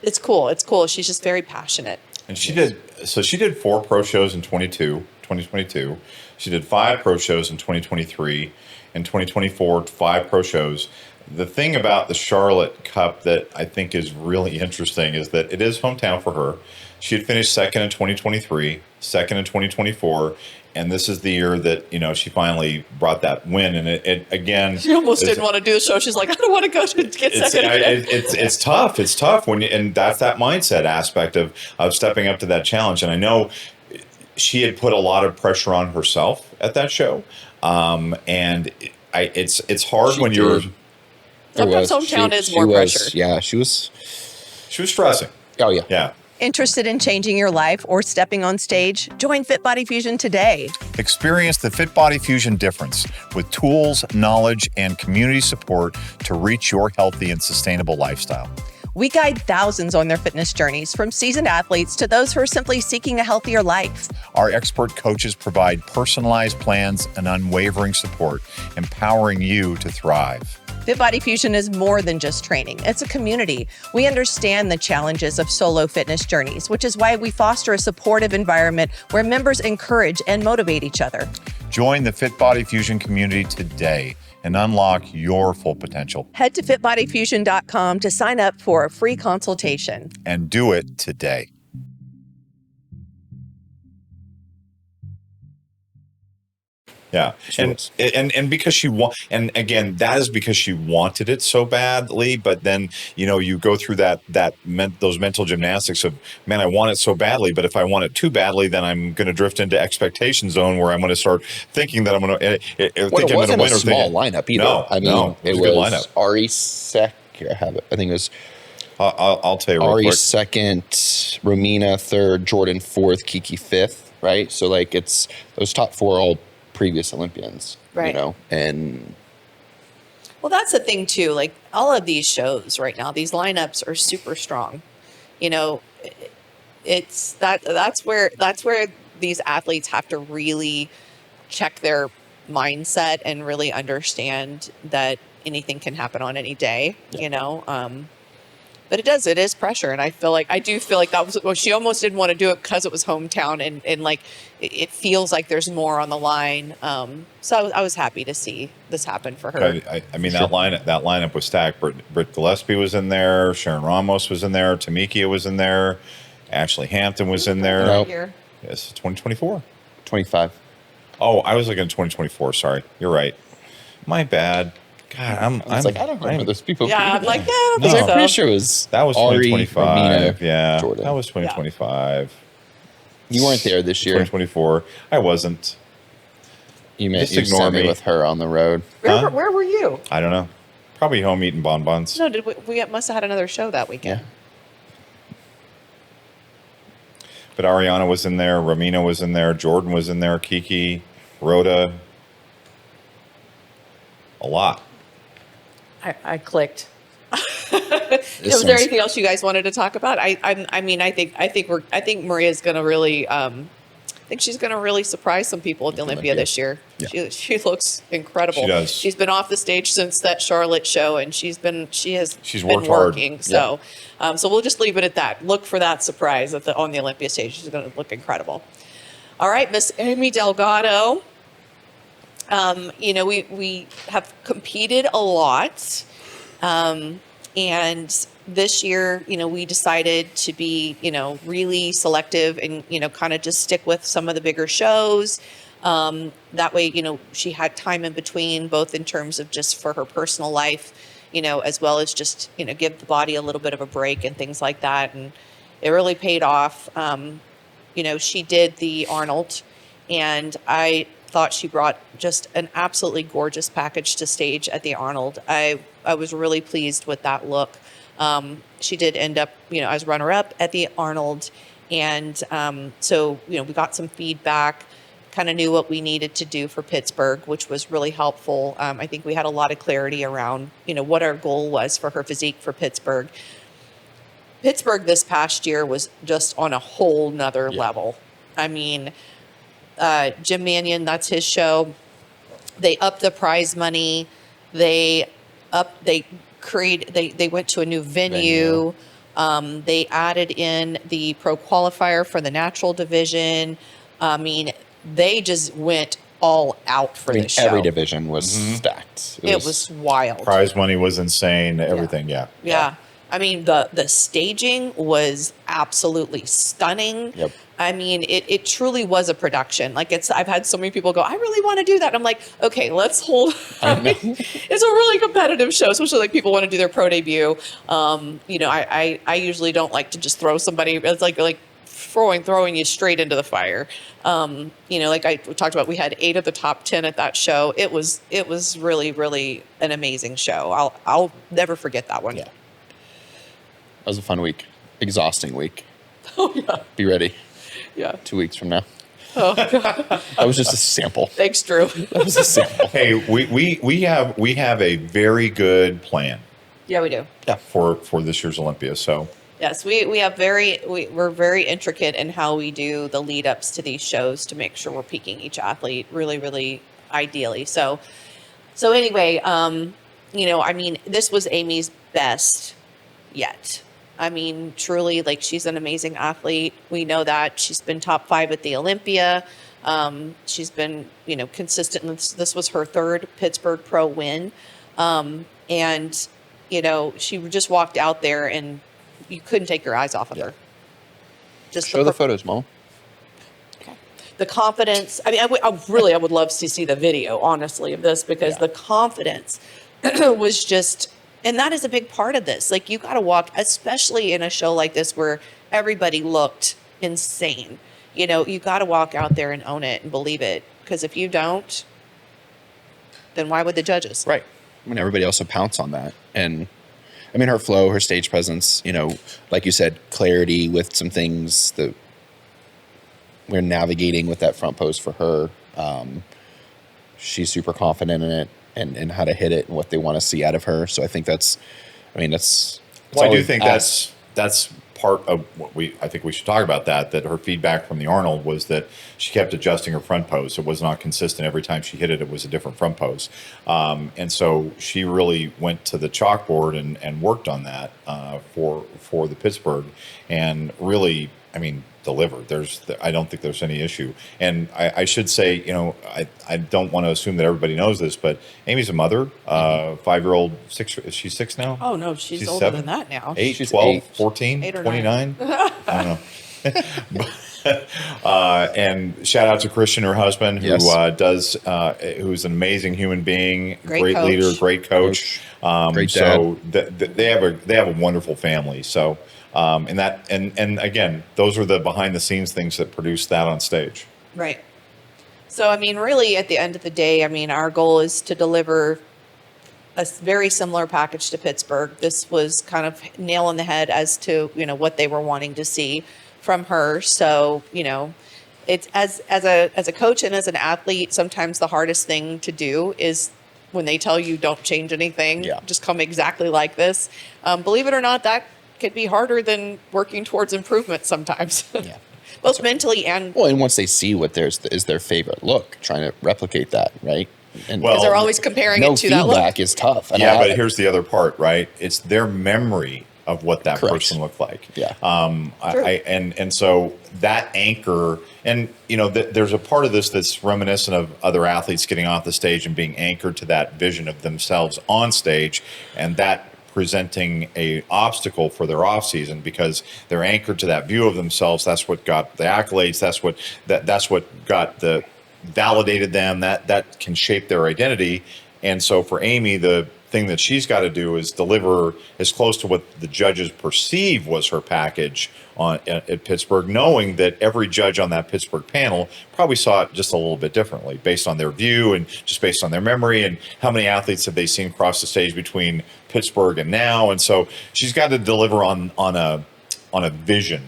It's cool. It's cool. She's just very passionate. And she did 4 pro shows in 2022. She did 5 pro shows in 2023. In 2024, 5 pro shows. The thing about the Charlotte Cup that I think is really interesting is that it is hometown for her. She had finished second in 2023, second in 2024, and this is the year that, she finally brought that win. And it again, she almost didn't want to do the show. She's like, I don't want to go to get second. It's tough. It's tough and that's that mindset aspect of stepping up to that challenge. And I know she had put a lot of pressure on herself at that show. And it's hard when you're. Sometimes hometown is more pressure. Yeah, she was stressing. Oh yeah. Yeah. Interested in changing your life or stepping on stage? Join FitBody Fusion today. Experience the FitBody Fusion difference with tools, knowledge, and community support to reach your healthy and sustainable lifestyle. We guide thousands on their fitness journeys, from seasoned athletes to those who are simply seeking a healthier life. Our expert coaches provide personalized plans and unwavering support, empowering you to thrive. FitBody Fusion is more than just training. It's a community. We understand the challenges of solo fitness journeys, which is why we foster a supportive environment where members encourage and motivate each other. Join the FitBody Fusion community today and unlock your full potential. Head to fitbodyfusion.com to sign up for a free consultation. And do it today. Yeah. And because and again, that is because she wanted it so badly. But then, you go through those mental gymnastics of, man, I want it so badly. But if I want it too badly, then I'm going to drift into expectation zone where I'm going to start thinking that I'm going to think I'm going to win. It wasn't a small lineup either. No, I mean, it was a good lineup. Ari Sek. Here, I have it. I think it was. I'll tell you real Ari quick. second, Romina third, Jordan fourth, Kiki fifth. Right. So like it's those top 4 all previous Olympians, right? And well, that's the thing too. Like all of these shows right now, these lineups are super strong. It's that's where these athletes have to really check their mindset and really understand that anything can happen on any day, you know. But it is pressure. And I do feel like that was, well, she almost didn't want to do it because it was hometown and like, it feels like there's more on the line. So I was happy to see this happen for her. I mean, that lineup was stacked. Britt Gillespie was in there. Sharon Ramos was in there. Tamikia was in there. Ashley Hampton was in there. Nope. Yes, 2024. 25. Oh, I was looking at 2024. Sorry. You're right. My bad. God, I don't remember those people. Yeah, I'm like, yeah, I don't Because think I'm so. pretty sure it was That was Ari, 2025. Romina, Yeah, Jordan. that was 2025. You weren't there this year. 2024. I wasn't. You Just you ignore sent me me. with her on the road. Huh? Where were you? I don't know. Probably home eating bonbons. No, we must have had another show that weekend. Yeah. But Ariana was in there. Romina was in there. Jordan was in there. Kiki, Rhoda. A lot. I clicked. Was there anything else you guys wanted to talk about? I mean, I think Maria's going to really, I think she's going to really surprise some people at the Olympia this year. Yeah. She looks incredible. She does. She's been off the stage since that Charlotte show, and she's been worked hard. working. So, so we'll just leave it at that. Look for that surprise on the Olympia stage. She's going to look incredible. All right, Miss Aimee Delgado. You know, we have competed a lot. And this year, you know, we decided to be, you know, really selective and, you know, kind of just stick with some of the bigger shows. That way, you know, she had time in between, both in terms of just for her personal life, you know, as well as just, you know, give the body a little bit of a break and things like that. And it really paid off. You know, she did the Arnold, and I thought she brought just an absolutely gorgeous package to stage at the Arnold. I was really pleased with that look. She did end up, you know, as runner-up at the Arnold. And so, you know, we got some feedback, kind of knew what we needed to do for Pittsburgh, which was really helpful. I think we had a lot of clarity around, you know, what our goal was for her physique for Pittsburgh. Pittsburgh this past year was just on a whole nother level. I mean, Jim Mannion, that's his show. They upped the prize money. They went to a new venue. They added in the pro qualifier for the natural division. I mean, they just went all out for this show. Every division was stacked. It was wild. Prize money was insane. Everything. Yeah. I mean, the staging was absolutely stunning. Yep. I mean, it truly was a production. Like I've had so many people go, I really want to do that. I'm like, okay, let's hold. It's a really competitive show, especially like people want to do their pro debut. You know, I usually don't like to just throw somebody. It's like throwing you straight into the fire. You know, like I talked about, we had 8 of the top 10 at that show. It was really, really an amazing show. I'll never forget that one. Yeah. That was a fun week. Exhausting week. Oh yeah. Be ready. Yeah. 2 weeks from now. Oh God. That was just a sample. Thanks, Drew. That was a sample. Hey, we have a very good plan. Yeah, we do. Yeah. For this year's Olympia. So Yes, we're very intricate in how we do the lead ups to these shows to make sure we're peaking each athlete really, really ideally. So anyway, you know, I mean, this was Aimee's best yet. I mean, truly, like, she's an amazing athlete. We know that. She's been top 5 at the Olympia. She's been, you know, consistent. This was her 3rd Pittsburgh Pro win. And, you know, she just walked out there and you couldn't take your eyes off of her. Just Show the photos, Mom. Okay. The confidence. I mean, I would love to see the video, honestly, of this, because the confidence was just... And that is a big part of this. Like, you got to walk, especially in a show like this where everybody looked insane. You know, you got to walk out there and own it and believe it. Because if you don't, then why would the judges? Right. I mean, everybody else will pounce on that. And, I mean, her flow, her stage presence, you know, like you said, clarity with some things that we're navigating with that front pose for her. She's super confident in it. And how to hit it and what they want to see out of her. So I think that's well, I do think that's part of what I think we should talk about that her feedback from the Arnold was that she kept adjusting her front pose. It was not consistent. Every time she hit it, it was a different front pose. And so she really went to the chalkboard and worked on that for the Pittsburgh, and really, I mean, delivered. I don't think there's any issue. And I should say, I don't want to assume that everybody knows this, but Amy's a mother, 5-year-old, is she 6 now? Oh, no, she's older 7, than that now. 8, She's 12, 8. 14, 8 or 29? I don't know. And shout out to Christian, her husband, who Yes. who's an amazing human being, Great coach. leader, great coach. Great so they have a wonderful family. So and again, those are the behind the scenes things that produce that on stage. Right. So, I mean, really, at the end of the day, I mean, our goal is to deliver a very similar package to Pittsburgh. This was kind of nail on the head as to, what they were wanting to see from her. So, it's as a coach and as an athlete, sometimes the hardest thing to do is when they tell you don't change anything, just come exactly like this. Believe it or not, that could be harder than working towards improvement sometimes. Yeah. Both mentally and And once they see what is their favorite look, trying to replicate that, right? And Well, they're always comparing no it to that look. feedback is tough. And But here's the other part, right? It's their memory of what that Correct. person looked like. Yeah. And so that anchor, and there's a part of this that's reminiscent of other athletes getting off the stage and being anchored to that vision of themselves on stage, and that presenting a obstacle for their off season because they're anchored to that view of themselves. That's what got the accolades. That's what got the validated them. That can shape their identity. And so for Aimee, the thing that she's got to do is deliver as close to what the judges perceive was her package at Pittsburgh, knowing that every judge on that Pittsburgh panel probably saw it just a little bit differently based on their view and just based on their memory and how many athletes have they seen cross the stage between Pittsburgh and now. And so she's got to deliver on a vision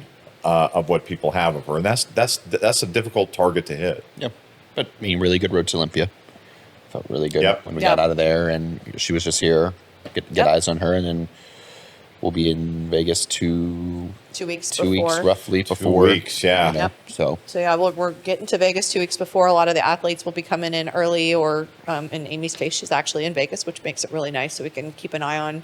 of what people have of her, and that's a difficult target to hit. Yep. But I mean, really good road to Olympia. Felt really good when we Yep. got out of there, and she was just here. Get eyes on her, and then we'll be in Vegas 2 weeks two before. weeks roughly 2 before. weeks, yeah. Yep. So So we're getting to Vegas 2 weeks before. A lot of the athletes will be coming in early, or in Amy's case, she's actually in Vegas, which makes it really nice. So we can keep an eye on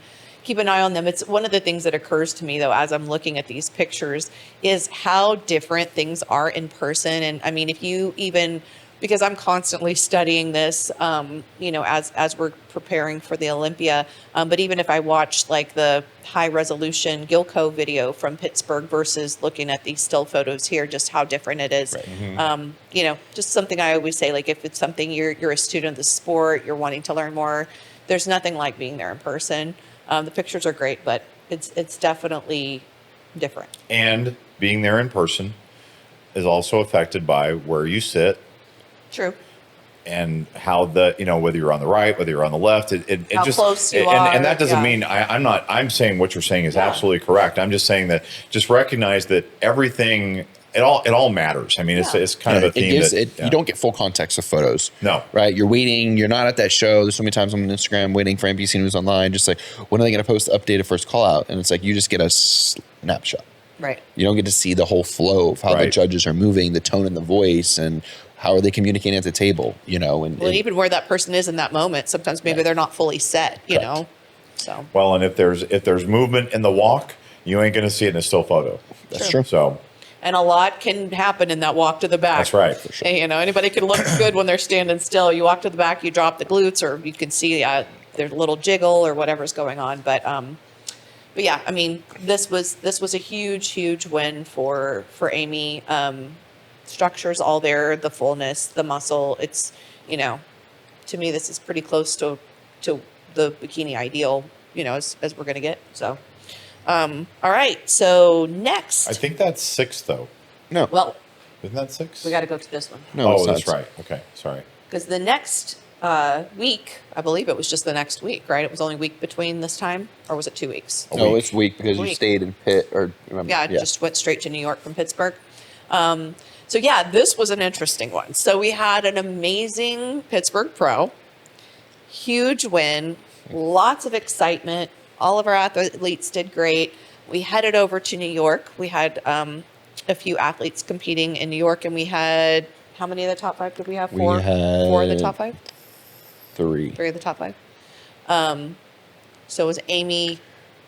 them. It's one of the things that occurs to me though, as I'm looking at these pictures, is how different things are in person. And I mean, if you even, because I'm constantly studying this, as we're preparing for the Olympia. But even if I watch like the high resolution Gilco video from Pittsburgh versus looking at these still photos here, just how different it is. Right. Mm-hmm. Just something I always say, like if it's something you're a student of the sport, you're wanting to learn more, there's nothing like being there in person. The pictures are great, but it's definitely different. And being there in person is also affected by where you sit. True. And how whether you're on the right, whether you're on the left, it How just close you and are, that doesn't yeah. mean I'm saying what you're saying is absolutely correct. I'm just saying that just recognize that everything it all matters. I mean, it's kind of a theme you don't get full context of photos. No. Right? You're waiting. You're not at that show. There's so many times I'm on Instagram waiting for NBC News Online, just like, when are they going to post the updated first call out? And it's like, you just get a snapshot. Right. You don't get to see the whole flow of how the judges are moving, the tone in the voice, and how are they communicating at the table, and even where that person is in that moment, sometimes maybe they're not fully set, so. Well, and if there's movement in the walk, you ain't going to see it in a still photo. That's true. So. And a lot can happen in that walk to the back. That's right. For sure. Anybody can look good when they're standing still. You walk to the back, you drop the glutes, or you can see there's a little jiggle or whatever's going on. But yeah, I mean, this was a huge win for Aimee. Structure's all there, the fullness, the muscle. It's, to me, this is pretty close to the bikini ideal, as we're going to get. So. All right. So next, I think that's 6 though. No. well, Isn't that 6? we got to go to this one No, it's that's not. right. Okay. Sorry. because the next week, I believe it was just the next week, right? It was only a week between this time, or was it 2 weeks? No, it's week because you Week. stayed in Pitt or remember. Yeah, I just went straight to New York from Pittsburgh. So yeah, this was an interesting one. So we had an amazing Pittsburgh Pro, huge win, lots of excitement. All of our athletes did great. we headed over to New York. We had a few athletes competing in New York, and we had, how many of the top 5 did we have? We Four? had 4 of the top 5? 3. 3 of the top 5. So it was Amy,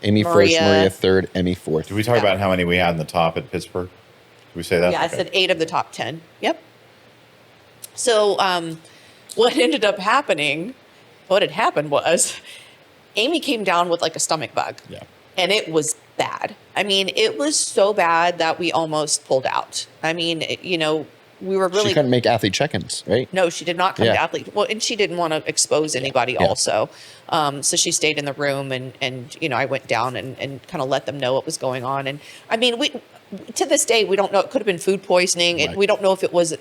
Amy Maria. first, Maria third, Emmy fourth. Did we talk about how many we had in the top at Pittsburgh? Did we say that? Yeah, I said 8 of the top 10. Yep. So what ended up happening, what had happened was Amy came down with like a stomach bug. Yeah. And it was bad. I mean, it was so bad that we almost pulled out. I mean, we were really... She couldn't make athlete check-ins, right? No, she did not come to athlete. Well, and she didn't want to expose anybody also. So she stayed in the room and I went down and kind of let them know what was going on. And I mean, to this day, we don't know. It could have been food poisoning. Right. We don't know if it was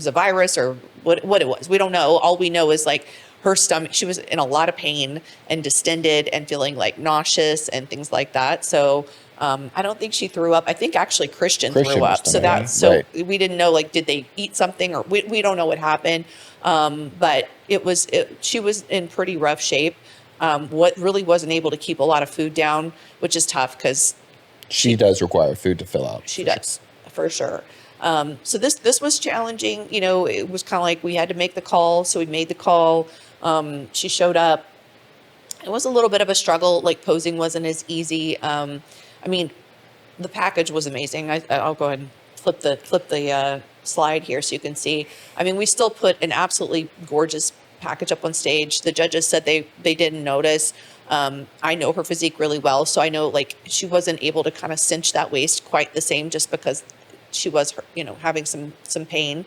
a virus or what it was. We don't know. All we know is like her stomach, she was in a lot of pain and distended and feeling like nauseous and things like that. So I don't think she threw up. I think actually Christian threw up. So we didn't know, like, did they eat something, or we don't know what happened. But she was in pretty rough shape. What really wasn't able to keep a lot of food down, which is tough because she does require food to fill out. She does, for sure. So this was challenging. It was kind of like we had to make the call. So we made the call. She showed up. It was a little bit of a struggle. Like, posing wasn't as easy. I mean, the package was amazing. I'll go ahead and flip the slide here so you can see. I mean, we still put an absolutely gorgeous package up on stage. The judges said they didn't notice. I know her physique really well, so I know, like, she wasn't able to kind of cinch that waist quite the same just because she was, having some pain.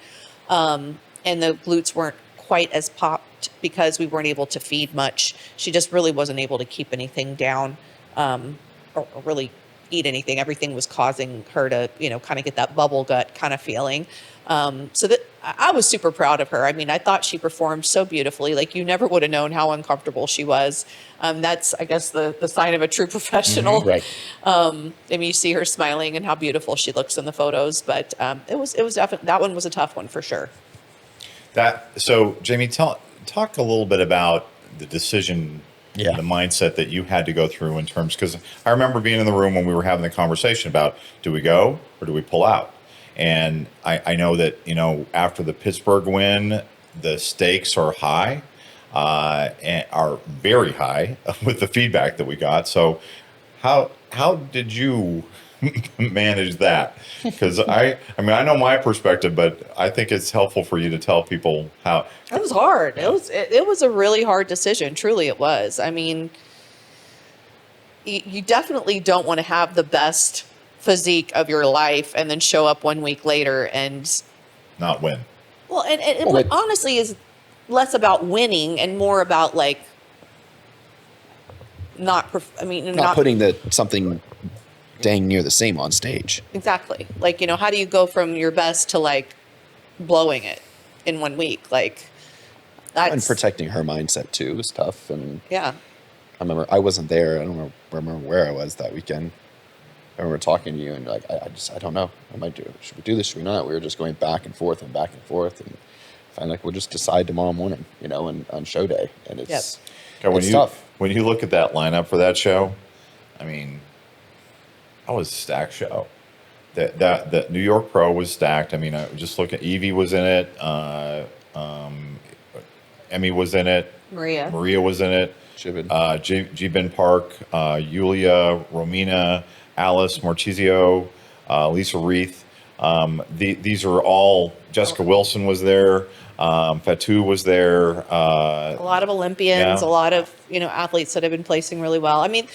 And the glutes weren't quite as popped because we weren't able to feed much. She just really wasn't able to keep anything down or really eat anything. Everything was causing her to, kind of get that bubble gut kind of feeling. So that I was super proud of her. I mean, I thought she performed so beautifully. Like, you never would have known how uncomfortable she was. That's, I guess, the sign of a true professional. Right. I mean, you see her smiling and how beautiful she looks in the photos, but it was definitely, that one was a tough one for sure. So Jamie, talk a little bit about the decision, the mindset that you had to go through in terms, because I remember being in the room when we were having the conversation about, do we go or do we pull out? And I know that, after the Pittsburgh win, the stakes are high, and are very high with the feedback that we got. So how did you manage that? Because I mean, I know my perspective, but I think it's helpful for you to tell people how. It was hard. It was a really hard decision. Truly, it was. I mean, you definitely don't want to have the best physique of your life and then show up 1 week later and not win. Well, and it honestly is less about winning and more about, like, not putting something dang near the same on stage. Exactly. Like, how do you go from your best to, like, blowing it in 1 week? Like, and protecting her mindset too was tough. And yeah, I remember I wasn't there. I don't remember where I was that weekend. I remember talking to you and, like, I don't know. Should we do this? Should we not? We were just going back and forth. And finally, like, we'll just decide tomorrow morning, and on show day. And it's tough. When you look at that lineup for that show, I mean, that was a stacked show. The New York Pro was stacked. I mean, I just look at Evie was in it. Emmy was in it. Maria was in it. Jibin Park, Yulia, Romina, Alice Marchizio, Lisa Reith. These are all, Jessica Wilson was there. Fatou was there. A lot of Olympians, a lot of, athletes that have been placing really well. I mean,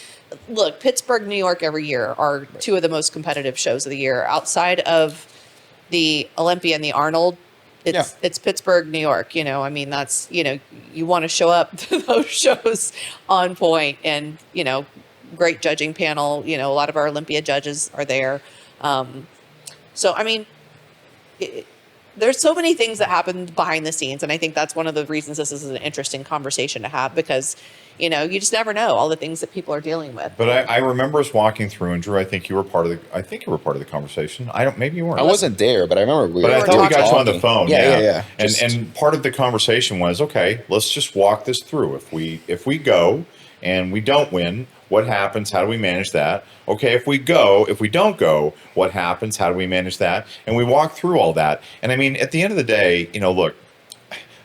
look, Pittsburgh, New York every year are two of the most competitive shows of the year. Outside of the Olympia and the Arnold, it's Pittsburgh, New York. I mean, that's, you want to show up to those shows on point, and, great judging panel. A lot of our Olympia judges are there. So, I mean, there's so many things that happen behind the scenes. And I think that's one of the reasons this is an interesting conversation to have, because, you just never know all the things that people are dealing with. But I remember us walking through, and Drew, I think you were part of the conversation. Maybe you weren't. I wasn't there, but I remember I thought we got you on the phone. Yeah. And part of the conversation was, okay, let's just walk this through. If we go and we don't win, What happens? How do we manage that? Okay, if we don't go, what happens? How do we manage that? And we walk through all that. And I mean, at the end of the day, look,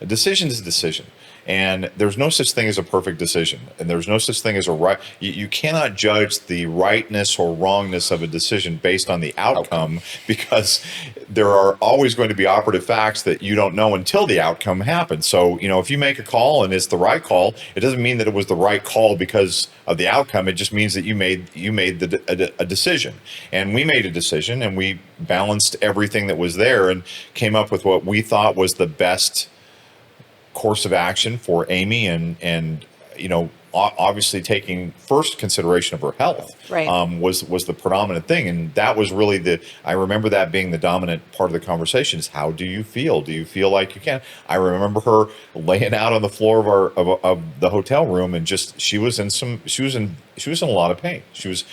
a decision is a decision. And there's no such thing as a perfect decision. And there's no such thing as a right. You cannot judge the rightness or wrongness of a decision based on the outcome, because there are always going to be operative facts that you don't know until the outcome happens. So, if you make a call and it's the right call, it doesn't mean that it was the right call because of the outcome. It just means that you made a decision. And we made a decision, and we balanced everything that was there and came up with what we thought was the best course of action for Aimee, and obviously taking first consideration of her health, right, was the predominant thing. And that was really I remember that being the dominant part of the conversation, is how do you feel? Do you feel like you can? I remember her laying out on the floor of the hotel room, and just she was in a lot of pain. She was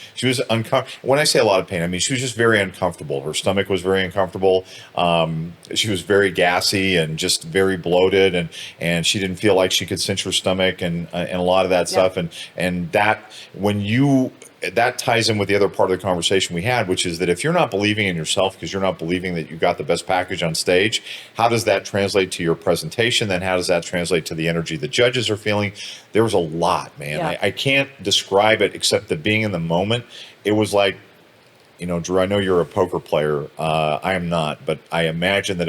uncomfortable. When I say a lot of pain, I mean she was just very uncomfortable. Her stomach was very uncomfortable. She was very gassy and just very bloated, and she didn't feel like she could cinch her stomach, and a lot of that stuff. And that, that ties in with the other part of the conversation we had, which is that if you're not believing in yourself because you're not believing that you got the best package on stage, how does that translate to your presentation? Then how does that translate to the energy the judges are feeling? There was a lot, man. Yeah. I can't describe it except that being in the moment, it was like, Drew, I know you're a poker player. I am not, but I imagine that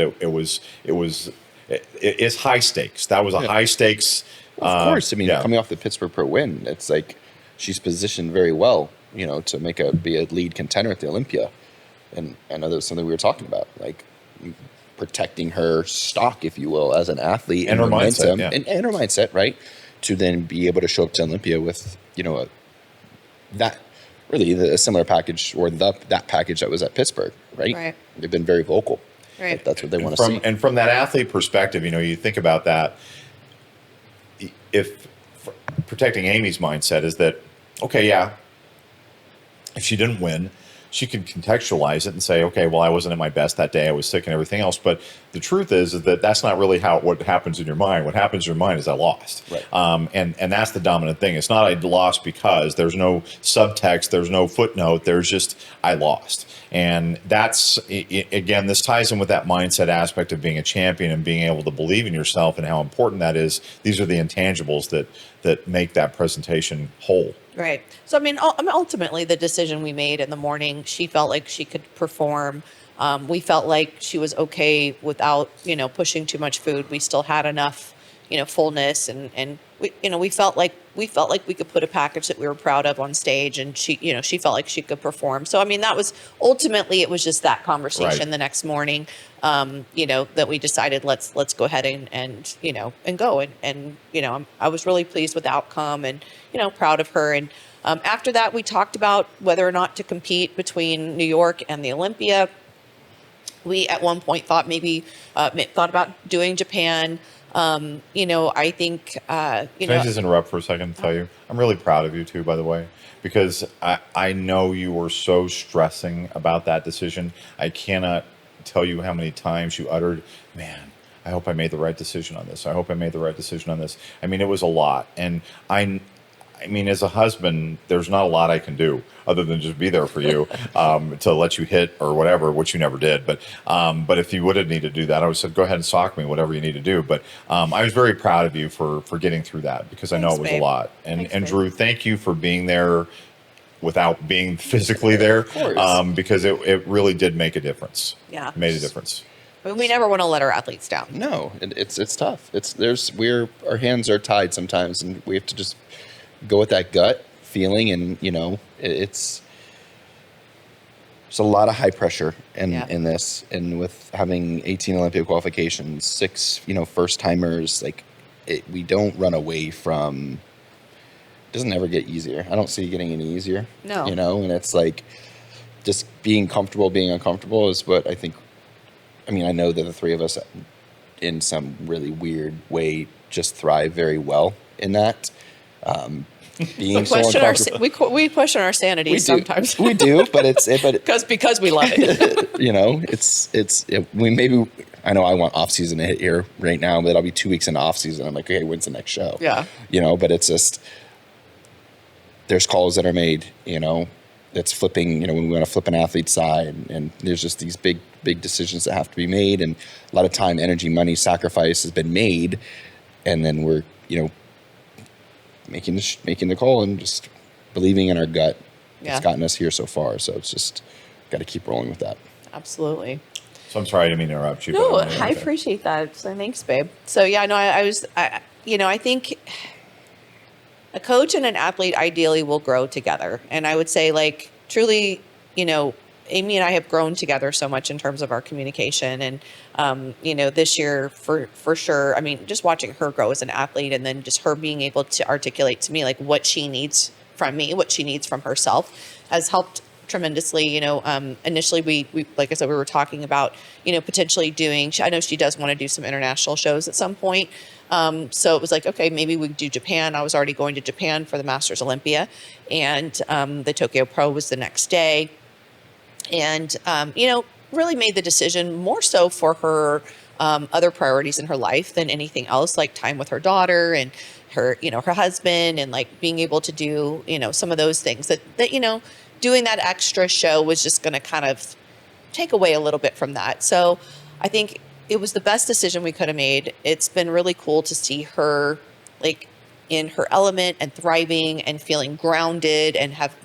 it's high stakes. That was a high stakes. Of course. I mean, coming off the Pittsburgh Pro win, it's like she's positioned very well, to be a lead contender at the Olympia. And I know that was something we were talking about, like protecting her stock, if you will, as an athlete, and her mindset, and her mindset, right? To then be able to show up to Olympia with, a similar package, or that package that was at Pittsburgh, right? Right. They've been very vocal. Right. That's what they want to see. And from that athlete perspective, you think about that. If protecting Aimee's mindset is that, okay, yeah, if she didn't win, she could contextualize it and say, okay, well, I wasn't at my best that day. I was sick and everything else. But the truth is that that's not really what happens in your mind. What happens in your mind is I lost. Right. And that's the dominant thing. It's not I lost because there's no subtext, there's no footnote. There's just I lost. And that's, again, this ties in with that mindset aspect of being a champion and being able to believe in yourself and how important that is. These are the intangibles that make that presentation whole. Right. So, I mean, ultimately, the decision we made in the morning, she felt like she could perform. We felt like she was okay without, pushing too much food. We still had enough, fullness, and we felt like we could put a package that we were proud of on stage, and she felt like she could perform. So, I mean, that was ultimately, it was just that conversation the next morning, that we decided let's go ahead and go. And I was really pleased with the outcome, and, proud of her. And after that, we talked about whether or not to compete between New York and the Olympia. We at one point thought about doing Japan. I think, Can I just interrupt for a second and tell you, I'm really proud of you too, by the way, because I know you were so stressing about that decision. I cannot tell you how many times you uttered, man, I hope I made the right decision on this. I hope I made the right decision on this. I mean, it was a lot. And I mean, as a husband, there's not a lot I can do other than just be there for you, to let you hit or whatever, which you never did. But if you would have needed to do that, I would have said, go ahead and sock me, whatever you need to do. But I was very proud of you for getting through that, because I know it was a lot. And Drew, thank you for being there without being physically there, because it really did make a difference. Yeah. It made a difference. I mean, we never want to let our athletes down. No, it's tough. Our hands are tied sometimes, and we have to just go with that gut feeling, and it's a lot of high pressure in this, and with having 18 Olympic qualifications, 6 first timers, we don't run away from. It doesn't ever get easier. I don't see it getting any easier. No. And it's like just being comfortable, being uncomfortable is what I think. I mean, I know that the three of us, in some really weird way, just thrive very well in that. Being so uncomfortable. We question our sanity sometimes. We do, but because we love it. We maybe. I know I want off season to hit here right now, but I'll be 2 weeks into off season. I'm like, okay, when's the next show? Yeah. But it's just there's calls that are made, that's flipping, when we want to flip an athlete's side, and there's just these big decisions that have to be made, and a lot of time, energy, money, sacrifice has been made, and then we're, making the call and just believing in our gut. It's gotten us here so far, so it's just got to keep rolling with that. Absolutely. So I'm sorry, I didn't mean to interrupt you. No, I appreciate that. So thanks, babe. So yeah, no, I think a coach and an athlete ideally will grow together. And I would say, like, truly, Aimee and I have grown together so much in terms of our communication. And, this year for sure, I mean, just watching her grow as an athlete, and then just her being able to articulate to me, like, what she needs from me, what she needs from herself, has helped tremendously. Initially we like I said, we were talking about, potentially doing, I know she does want to do some international shows at some point. So it was like, okay, maybe we do Japan. I was already going to Japan for the Masters Olympia, and the Tokyo Pro was the next day. And, really made the decision more so for her other priorities in her life than anything else, like time with her daughter and her, her husband, and like being able to do, some of those things that, doing that extra show was just going to kind of take away a little bit from that. So I think it was the best decision we could have made. It's been really cool to see her like in her element and thriving and feeling grounded, and have,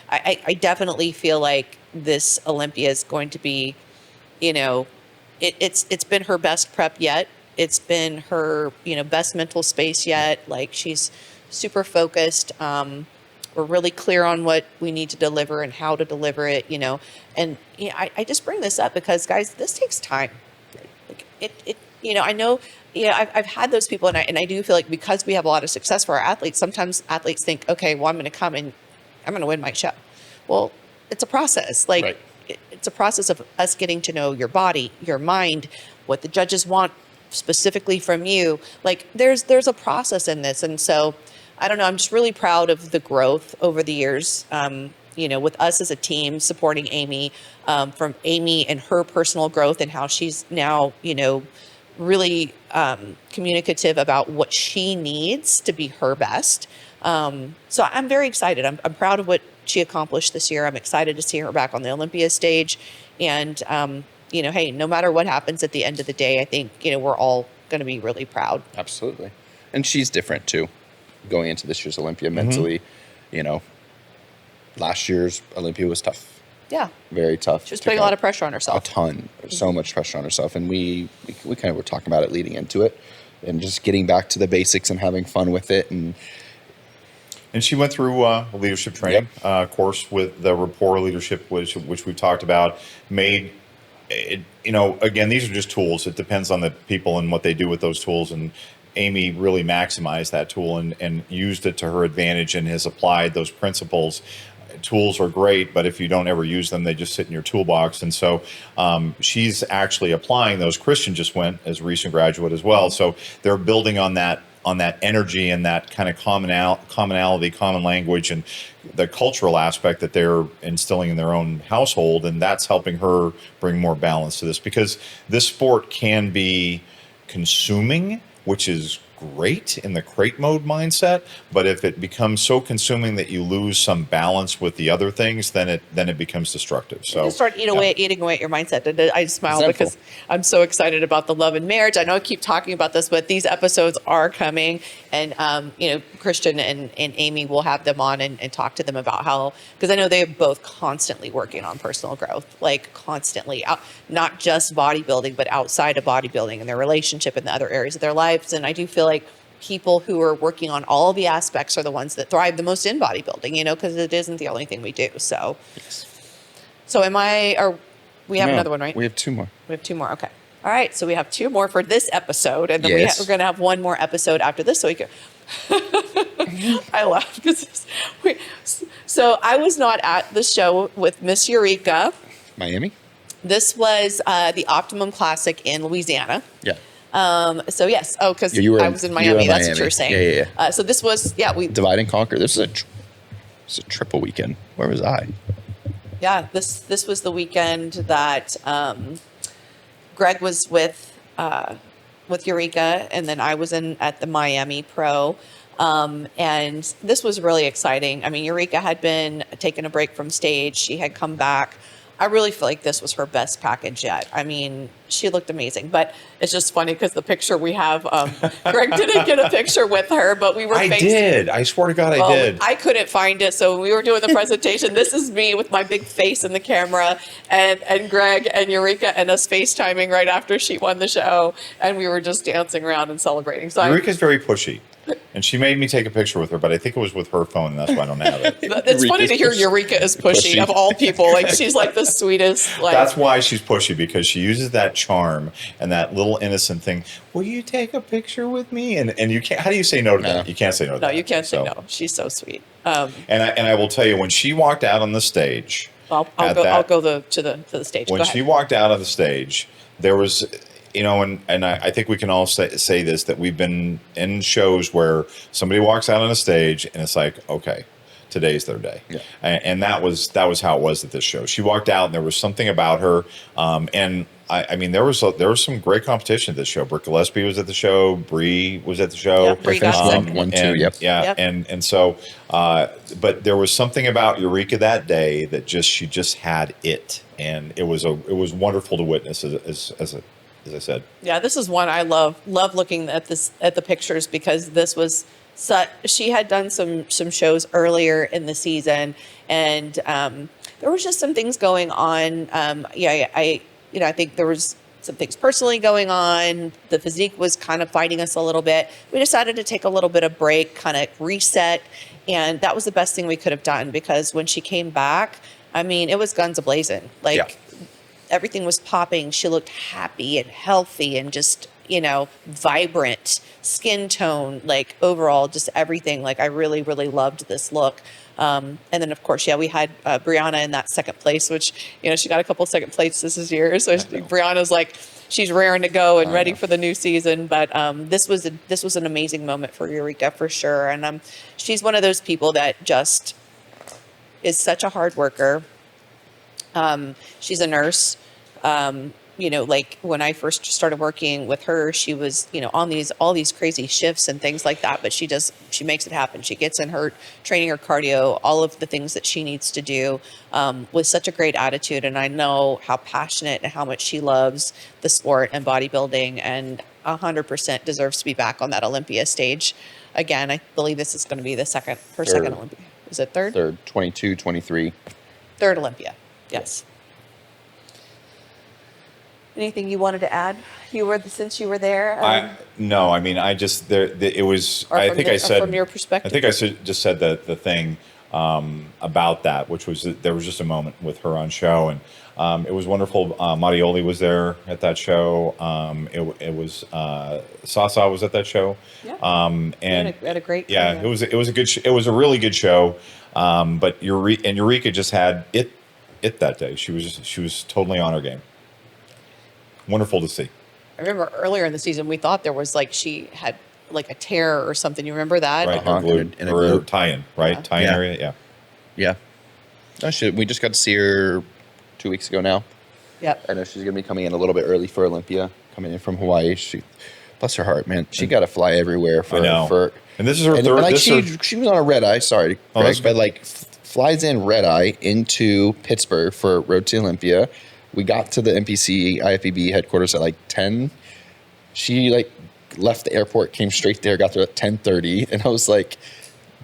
I definitely feel like this Olympia is going to be, it's been her best prep yet. It's been her, best mental space yet. Like, she's super focused. We're really clear on what we need to deliver and how to deliver it, and I just bring this up because, guys, this takes time. Like it I know, I've had those people, and I do feel like because we have a lot of success for our athletes, sometimes athletes think, okay, well, I'm going to come and I'm going to win my show. Well, it's a process. Like, right. It's a process of us getting to know your body, your mind, what the judges want specifically from you. Like, there's a process in this. And so, I don't know, I'm just really proud of the growth over the years, with us as a team supporting Aimee, from Aimee and her personal growth and how she's now, really communicative about what she needs to be her best. So I'm very excited. I'm proud of what she accomplished this year. I'm excited to see her back on the Olympia stage. And, hey, no matter what happens at the end of the day, I think, we're all going to be really proud. Absolutely. And she's different too, going into this year's Olympia mentally. Last year's Olympia was tough. Yeah. Very tough. She was putting a lot of pressure on herself. A ton. So much pressure on herself. And we kind of were talking about it leading into it, and just getting back to the basics and having fun with it. And she went through a leadership training course with the rapport leadership, which we've talked about. Made it, again, these are just tools. It depends on the people and what they do with those tools. And Aimee really maximized that tool and used it to her advantage, and has applied those principles. Tools are great, but if you don't ever use them, they just sit in your toolbox. And so she's actually applying those. Christian just went as a recent graduate as well. So they're building on that energy and that kind of commonality, common language, and the cultural aspect that they're instilling in their own household. And that's helping her bring more balance to this, because this sport can be consuming, which is great in the crate mode mindset, but if it becomes so consuming that you lose some balance with the other things, then it becomes destructive. So you start eating away at your mindset. And I smile because I'm so excited about the love and marriage. I know I keep talking about this, but these episodes are coming, and Christian and Aimee will have them on and talk to them about how, because I know they are both constantly working on personal growth, like constantly, not just bodybuilding, but outside of bodybuilding and their relationship and the other areas of their lives. And I do feel like people who are working on all the aspects are the ones that thrive the most in bodybuilding, because it isn't the only thing we do. So, we have another one, right? We have two more. We have two more. Okay. All right. So we have two more for this episode, and then Yes. we're going to have one more episode after this. So we can. I laugh because so I was not at the show with Miss Eureka. Miami? This was the Optimum Classic in Louisiana. Yeah. So yes. Oh, because I was in Miami. That's what you were saying. Yeah. So this was, we divide and conquer. This is a triple weekend. Where was I? Yeah. This was the weekend that Greg was with Eureka, and then I was at the Miami Pro. And this was really exciting. I mean, Eureka had been taking a break from stage. She had come back. I really feel like this was her best package yet. I mean, she looked amazing, but it's just funny because the picture we have, Greg didn't get a picture with her, but we were I did. I swear to God, I did. I couldn't find it. So when we were doing the presentation, this is me with my big face in the camera and Greg and Eureka and us FaceTiming right after she won the show. And we were just dancing around and celebrating. So Eureka's very pushy. And she made me take a picture with her, but I think it was with her phone, and that's why I don't have it. It's funny to hear Eureka is pushy of all people. Like, she's like the sweetest. Like, that's why she's pushy, because she uses that charm and that little innocent thing. Will you take a picture with me? And you can't. How do you say no to that? You can't say no to that. No, you can't say no. She's so sweet. And I will tell you, when she walked out on the stage, I'll go to the stage. When she walked out on the stage, there was, you know, and I think we can all say this, that we've been in shows where somebody walks out on a stage and it's like, okay, today's their day. Yeah. And that was how it was at this show. She walked out and there was something about her. And I mean, there was some great competition at this show. Brooke Gillespie was at the show. Bree was at the show. Yeah, Bree got 1-2. Yep. Yeah. Yep. And so, but there was something about Eureka that day that she just had it. And it was wonderful to witness as I said. Yeah, this is one I love looking at the pictures, because this was she had done some shows earlier in the season, and there was just some things going on. I think there was some things personally going on. The physique was kind of fighting us a little bit. We decided to take a little bit of break, kind of reset, and that was the best thing we could have done, because when she came back, I mean, it was guns a-blazing. Like, yeah. Everything was popping. She looked happy and healthy and just, vibrant, skin tone, like overall, just everything. Like, I really, really loved this look. And then, of course, we had Brianna in that second place, which, she got a couple second places this year. So Brianna's like, she's raring to go and ready for the new season. But this was an amazing moment for Eureka, for sure. And she's one of those people that just is such a hard worker. She's a nurse. Like when I first started working with her, she was, on all these crazy shifts and things like that, but she makes it happen. She gets in her training, her cardio, all of the things that she needs to do, with such a great attitude. And I know how passionate and how much she loves the sport and bodybuilding, and 100% deserves to be back on that Olympia stage. Again, I believe this is going to be her second Olympia. Is it third? Third, 22, 23. Third Olympia. Yes. Anything you wanted to add? Since you were there. No, I mean, I just it was. I think I said from your perspective. I think I just said the thing about that, which was that there was just a moment with her on show, and it was wonderful. Marioli was there at that show. It was Sasa was at that show. Yeah. And had a great. Yeah, it was a good. It was a really good show. But Eureka just had it that day. She was totally on her game. Wonderful to see. I remember earlier in the season, we thought there was she had like a tear or something. You remember that? Right, or tie-in, right? Yeah. Tie-in area, yeah. Yeah. Oh, we just got to see her 2 weeks ago now. Yep. I know she's going to be coming in a little bit early for Olympia, coming in from Hawaii. She, bless her heart, man. She got to fly everywhere for. I know. And this is her third. She was on a red eye. Sorry, Greg, but flies in red eye into Pittsburgh for Road to Olympia. We got to the NPC IFBB headquarters at 10. She left the airport, came straight there, got there at 10:30, and I was like,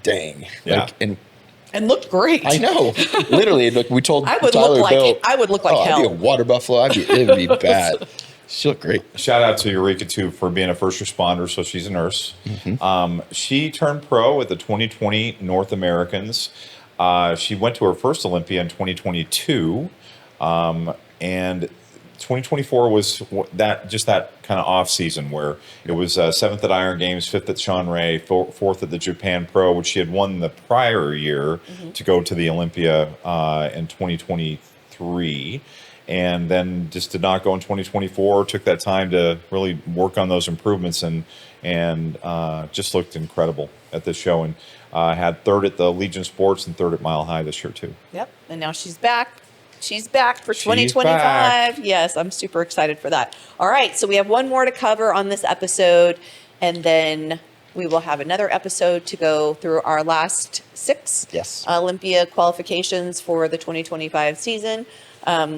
"Dang!" Yeah. And looked great. I know. Literally, we told I would Tyler look Bill, I would look like hell. I'd be a water buffalo. It would be bad. She looked great. Shout out to Eureka too for being a first responder. So she's a nurse. Mm-hmm. She turned pro at the 2020 North Americans. She went to her first Olympia in 2022. And 2024 was that kind of off season where it was 7th at Iron Games, 5th at Sean Ray, 4th at the Japan Pro, which she had won the prior year to go to the Olympia in 2023. And then just did not go in 2024, took that time to really work on those improvements and just looked incredible at this show, and had third at the Legion Sports and third at Mile High this year too. Yep, and now she's back. She's back for 2025. Yes, I'm super excited for that. All right, so we have one more to cover on this episode, and then we will have another episode to go through our last 6 Yes. Olympia qualifications for the 2025 season.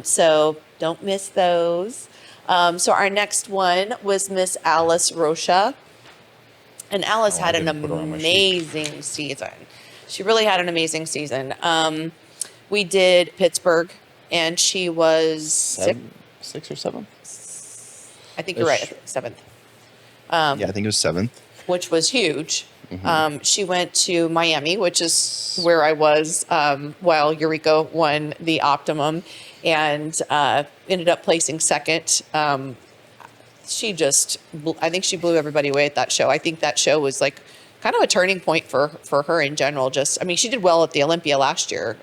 So don't miss those. So our next one was Miss Alice Rocha. And Alice had an amazing season. She really had an amazing season. We did Pittsburgh, and she was sixth or seventh. I think you're right. 7th. Yeah, I think it was 7th. Which was huge. She went to Miami, which is where I was while Eureka won the Optimum, and ended up placing 2nd. I think she blew everybody away at that show. I think that show was like kind of a turning point for her in general. She did well at the Olympia last year.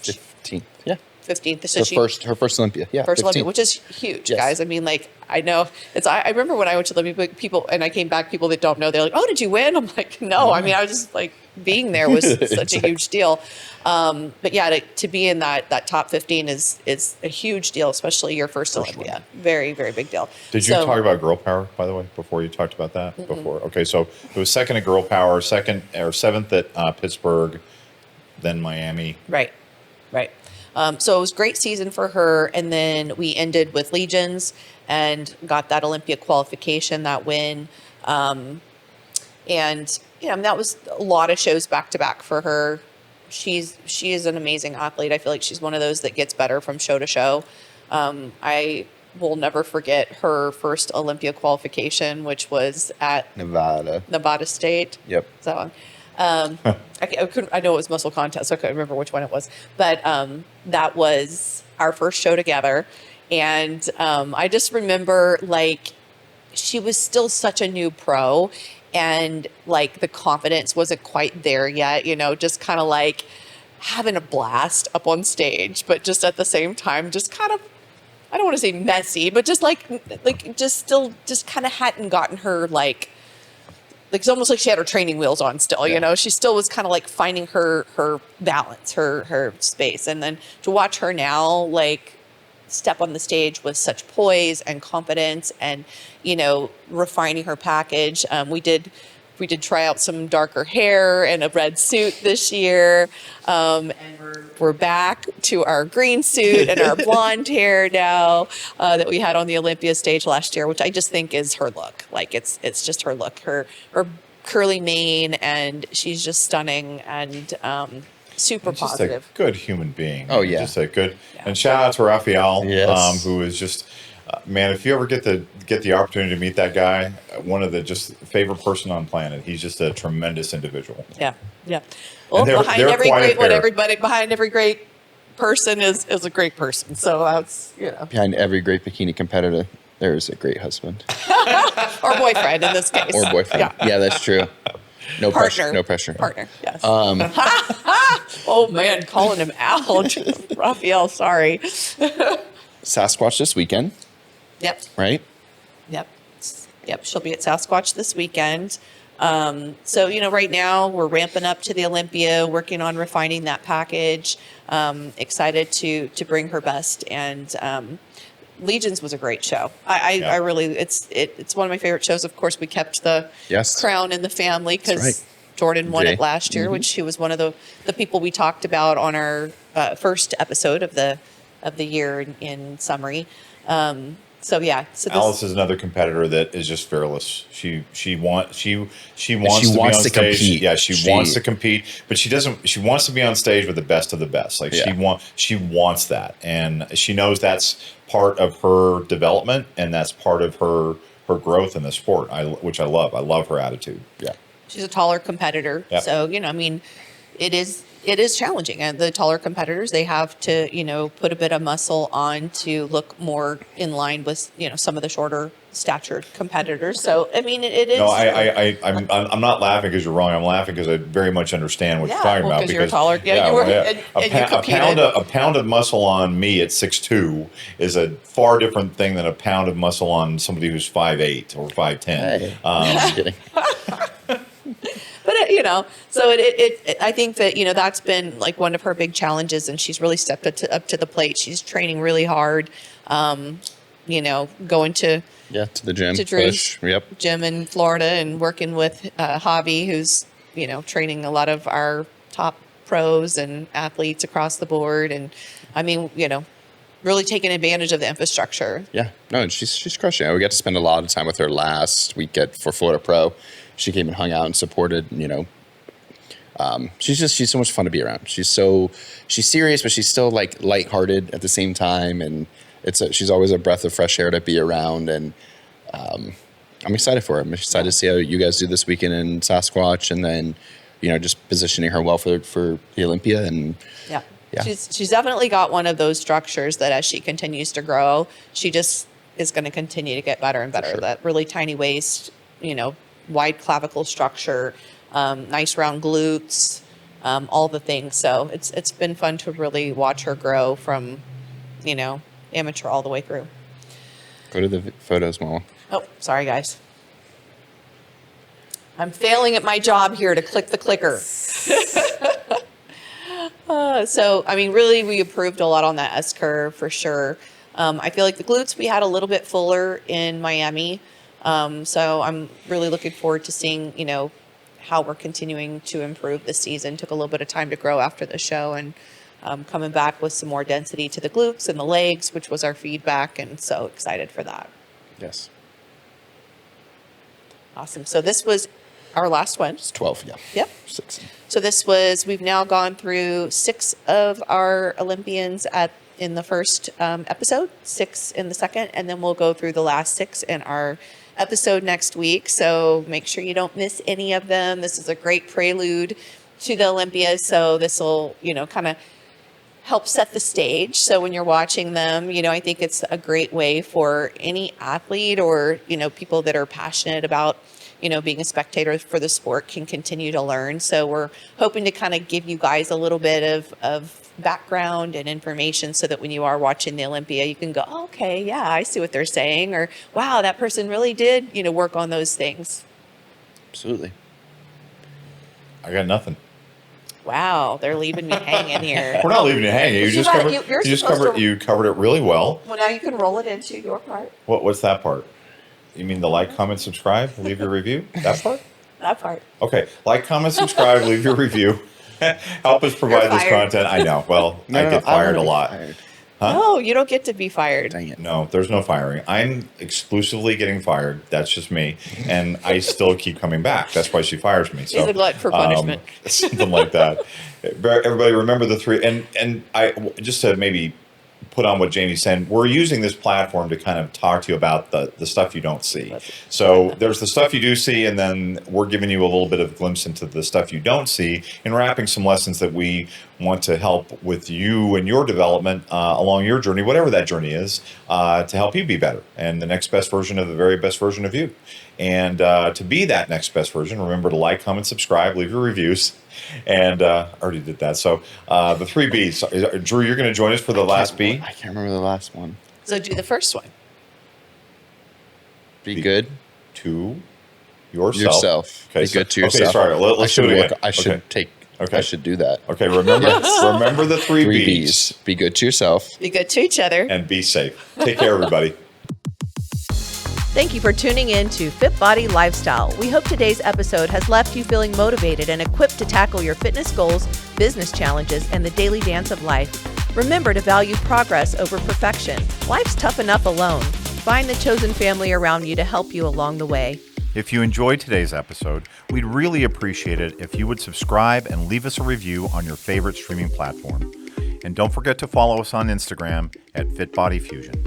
15th. Yeah. 15th. So her first Olympia. Yeah. First 15th. Olympia, which is huge, Yes. guys. I mean, like, I know I remember when I went to the Olympia, people, and I came back, people that don't know, they're like, "Oh, did you win?" I'm like, "No." I mean, I was just like, being there was such a huge deal. But yeah, to be in that top 15 is a huge deal, especially your first Olympia. one. Very, very big deal. Did you talk about girl power, by the way, before you talked about that? Before, okay, so it was 2nd at girl power, 7th at Pittsburgh, then Miami. Right. So it was a great season for her. And then we ended with Legions and got that Olympia qualification, that win. And, that was a lot of shows back to back for her. She is an amazing athlete. I feel like she's one of those that gets better from show to show. I will never forget her first Olympia qualification, which was at Nevada State. Yep. So, I know it was muscle contest, so I couldn't remember which one it was, but that was our first show together, and I just remember, like, she was still such a new pro, and like the confidence wasn't quite there yet, just kind of like having a blast up on stage, but just at the same time, just kind of, I don't want to say messy, but just like just kind of hadn't gotten her like it's almost like she had her training wheels on still, she still was kind of like finding her balance, her space. And then to watch her now, like, step on the stage with such poise and confidence and, refining her package. We did try out some darker hair and a red suit this year. And we're back to our green suit and our blonde hair now that we had on the Olympia stage last year, which I just think is her look. Like, it's just her look, her curly mane, and she's just stunning and super Just positive. a good human being. Oh, yeah. Just a good. Yeah. And shout out to Raphael, Yes. who is just. Man, if you ever get the opportunity to meet that guy, one of the just favorite person on planet. He's just a tremendous individual. Yeah. Well, behind every great person is a great person. So that's Behind every great bikini competitor, there is a great husband or boyfriend in this case. or boyfriend. Yeah, that's true. No pressure. No pressure. Partner. Yes. Oh man, calling him out, Raphael. Sorry. Sasquatch this weekend. Yep. Right? Yep. She'll be at Sasquatch this weekend. So, right now we're ramping up to the Olympia, working on refining that package. Excited to bring her best. And Legions was a great show. I really, it's one of my favorite shows. Of course, we kept the crown in the family because Jordan won it last year, which she was one of the people we talked about on our first episode of the year in summary. So Alice is another competitor that is just fearless. She wants to be on stage. Compete. Yeah, she wants to compete, but she doesn't. She wants to be on stage with the best of the best. Like she wants that, and she knows that's part of her development, and that's part of her growth in the sport. Which I love. I love her attitude. Yeah, she's a taller competitor, so it is challenging, and the taller competitors, they have to put a bit of muscle on to look more in line with some of the shorter statured competitors. So it is. No, I'm not laughing because you're wrong. I'm laughing because I very much understand what you're talking about. Because you're taller. A pound of muscle on me at 6'2" is a far different thing than a pound of muscle on somebody who's 5'8" or 5'10". Hey, just kidding. But so I think that that's been like one of her big challenges, and she's really stepped up to the plate. She's training really hard, going to Yeah, to the gym. to Drew's Push. Yep. gym in Florida, and working with Javi, who's, you know, training a lot of our top pros and athletes across the board. And I mean, you know, really taking advantage of the infrastructure. Yeah. No, and she's crushing it. We got to spend a lot of time with her last week for Florida Pro. She came and hung out and supported, you know. She's so much fun to be around. She's serious, but she's still like lighthearted at the same time. And she's always a breath of fresh air to be around. And I'm excited for her. I'm excited to see how you guys do this weekend in Sasquatch, and then, you know, just positioning her well for the Olympia. And Yeah. Yeah. She's definitely got one of those structures that as she continues to grow, she just is going to continue to get better and better. Sure. That really tiny waist, you know, wide clavicle structure, nice round glutes, all the things. So it's been fun to really watch her grow from, you know, amateur all the way through. Go to the photos, Mama. Oh, sorry guys. I'm failing at my job here to click the clicker. So, I mean, really, we improved a lot on that S curve for sure. I feel like the glutes we had a little bit fuller in Miami. So I'm really looking forward to seeing, you know, how we're continuing to improve this season. Took a little bit of time to grow after the show, and coming back with some more density to the glutes and the legs, which was our feedback. And so excited for that. Yes. Awesome. So this was our last one. It's 12, yeah. Yep. 6. So we've now gone through 6 of our Olympians in the first episode, 6 in the second, and then we'll go through the last 6 in our episode next week. So make sure you don't miss any of them. This is a great prelude to the Olympia. So this will, you know, kind of help set the stage. So when you're watching them, you know, I think it's a great way for any athlete or, you know, people that are passionate about, you know, being a spectator for the sport can continue to learn. So we're hoping to kind of give you guys a little bit of background and information so that when you are watching the Olympia, you can go, oh, okay, yeah, I see what they're saying. Or, wow, that person really did, you know, work on those things. Absolutely. I got nothing. Wow, they're leaving me hanging here. We're not leaving you hanging. You covered it really well. Well, now you can roll it into your part. What's that part? You mean the like, comment, subscribe, leave your review? That part? That part. Okay. Like, comment, subscribe, leave your review. Help us provide this content. I know. Well, I get fired a lot. Huh? No, you don't get to be fired. Dang it. No, there's no firing. I'm exclusively getting fired. That's just me. And I still keep coming back. That's why she fires me. So, He's a glut for punishment. Something like that. Everybody remember the 3. And I just to maybe put on what Jamie's saying, we're using this platform to kind of talk to you about the stuff you don't see. So there's the stuff you do see, and then we're giving you a little bit of a glimpse into the stuff you don't see, and wrapping some lessons that we want to help with you and your development along your journey, whatever that journey is, to help you be better and the next best version of the very best version of you. And to be that next best version, remember to like, comment, subscribe, leave your reviews. And I already did that. So the 3 B's. Drew, you're going to join us for the last B? I can't remember the last one. So do the first one. Be good to yourself. Okay, be good to yourself. Okay, sorry. Let's do it again. I should do that. Okay, remember the 3 B's. Be good to yourself. Be good to each other. And be safe. Take care, everybody. Thank you for tuning in to FitBody Lifestyle. We hope today's episode has left you feeling motivated and equipped to tackle your fitness goals, business challenges, and the daily dance of life. Remember to value progress over perfection. Life's tough enough alone. Find the chosen family around you to help you along the way. If you enjoyed today's episode, we'd really appreciate it if you would subscribe and leave us a review on your favorite streaming platform. And don't forget to follow us on Instagram at FitBody Fusion.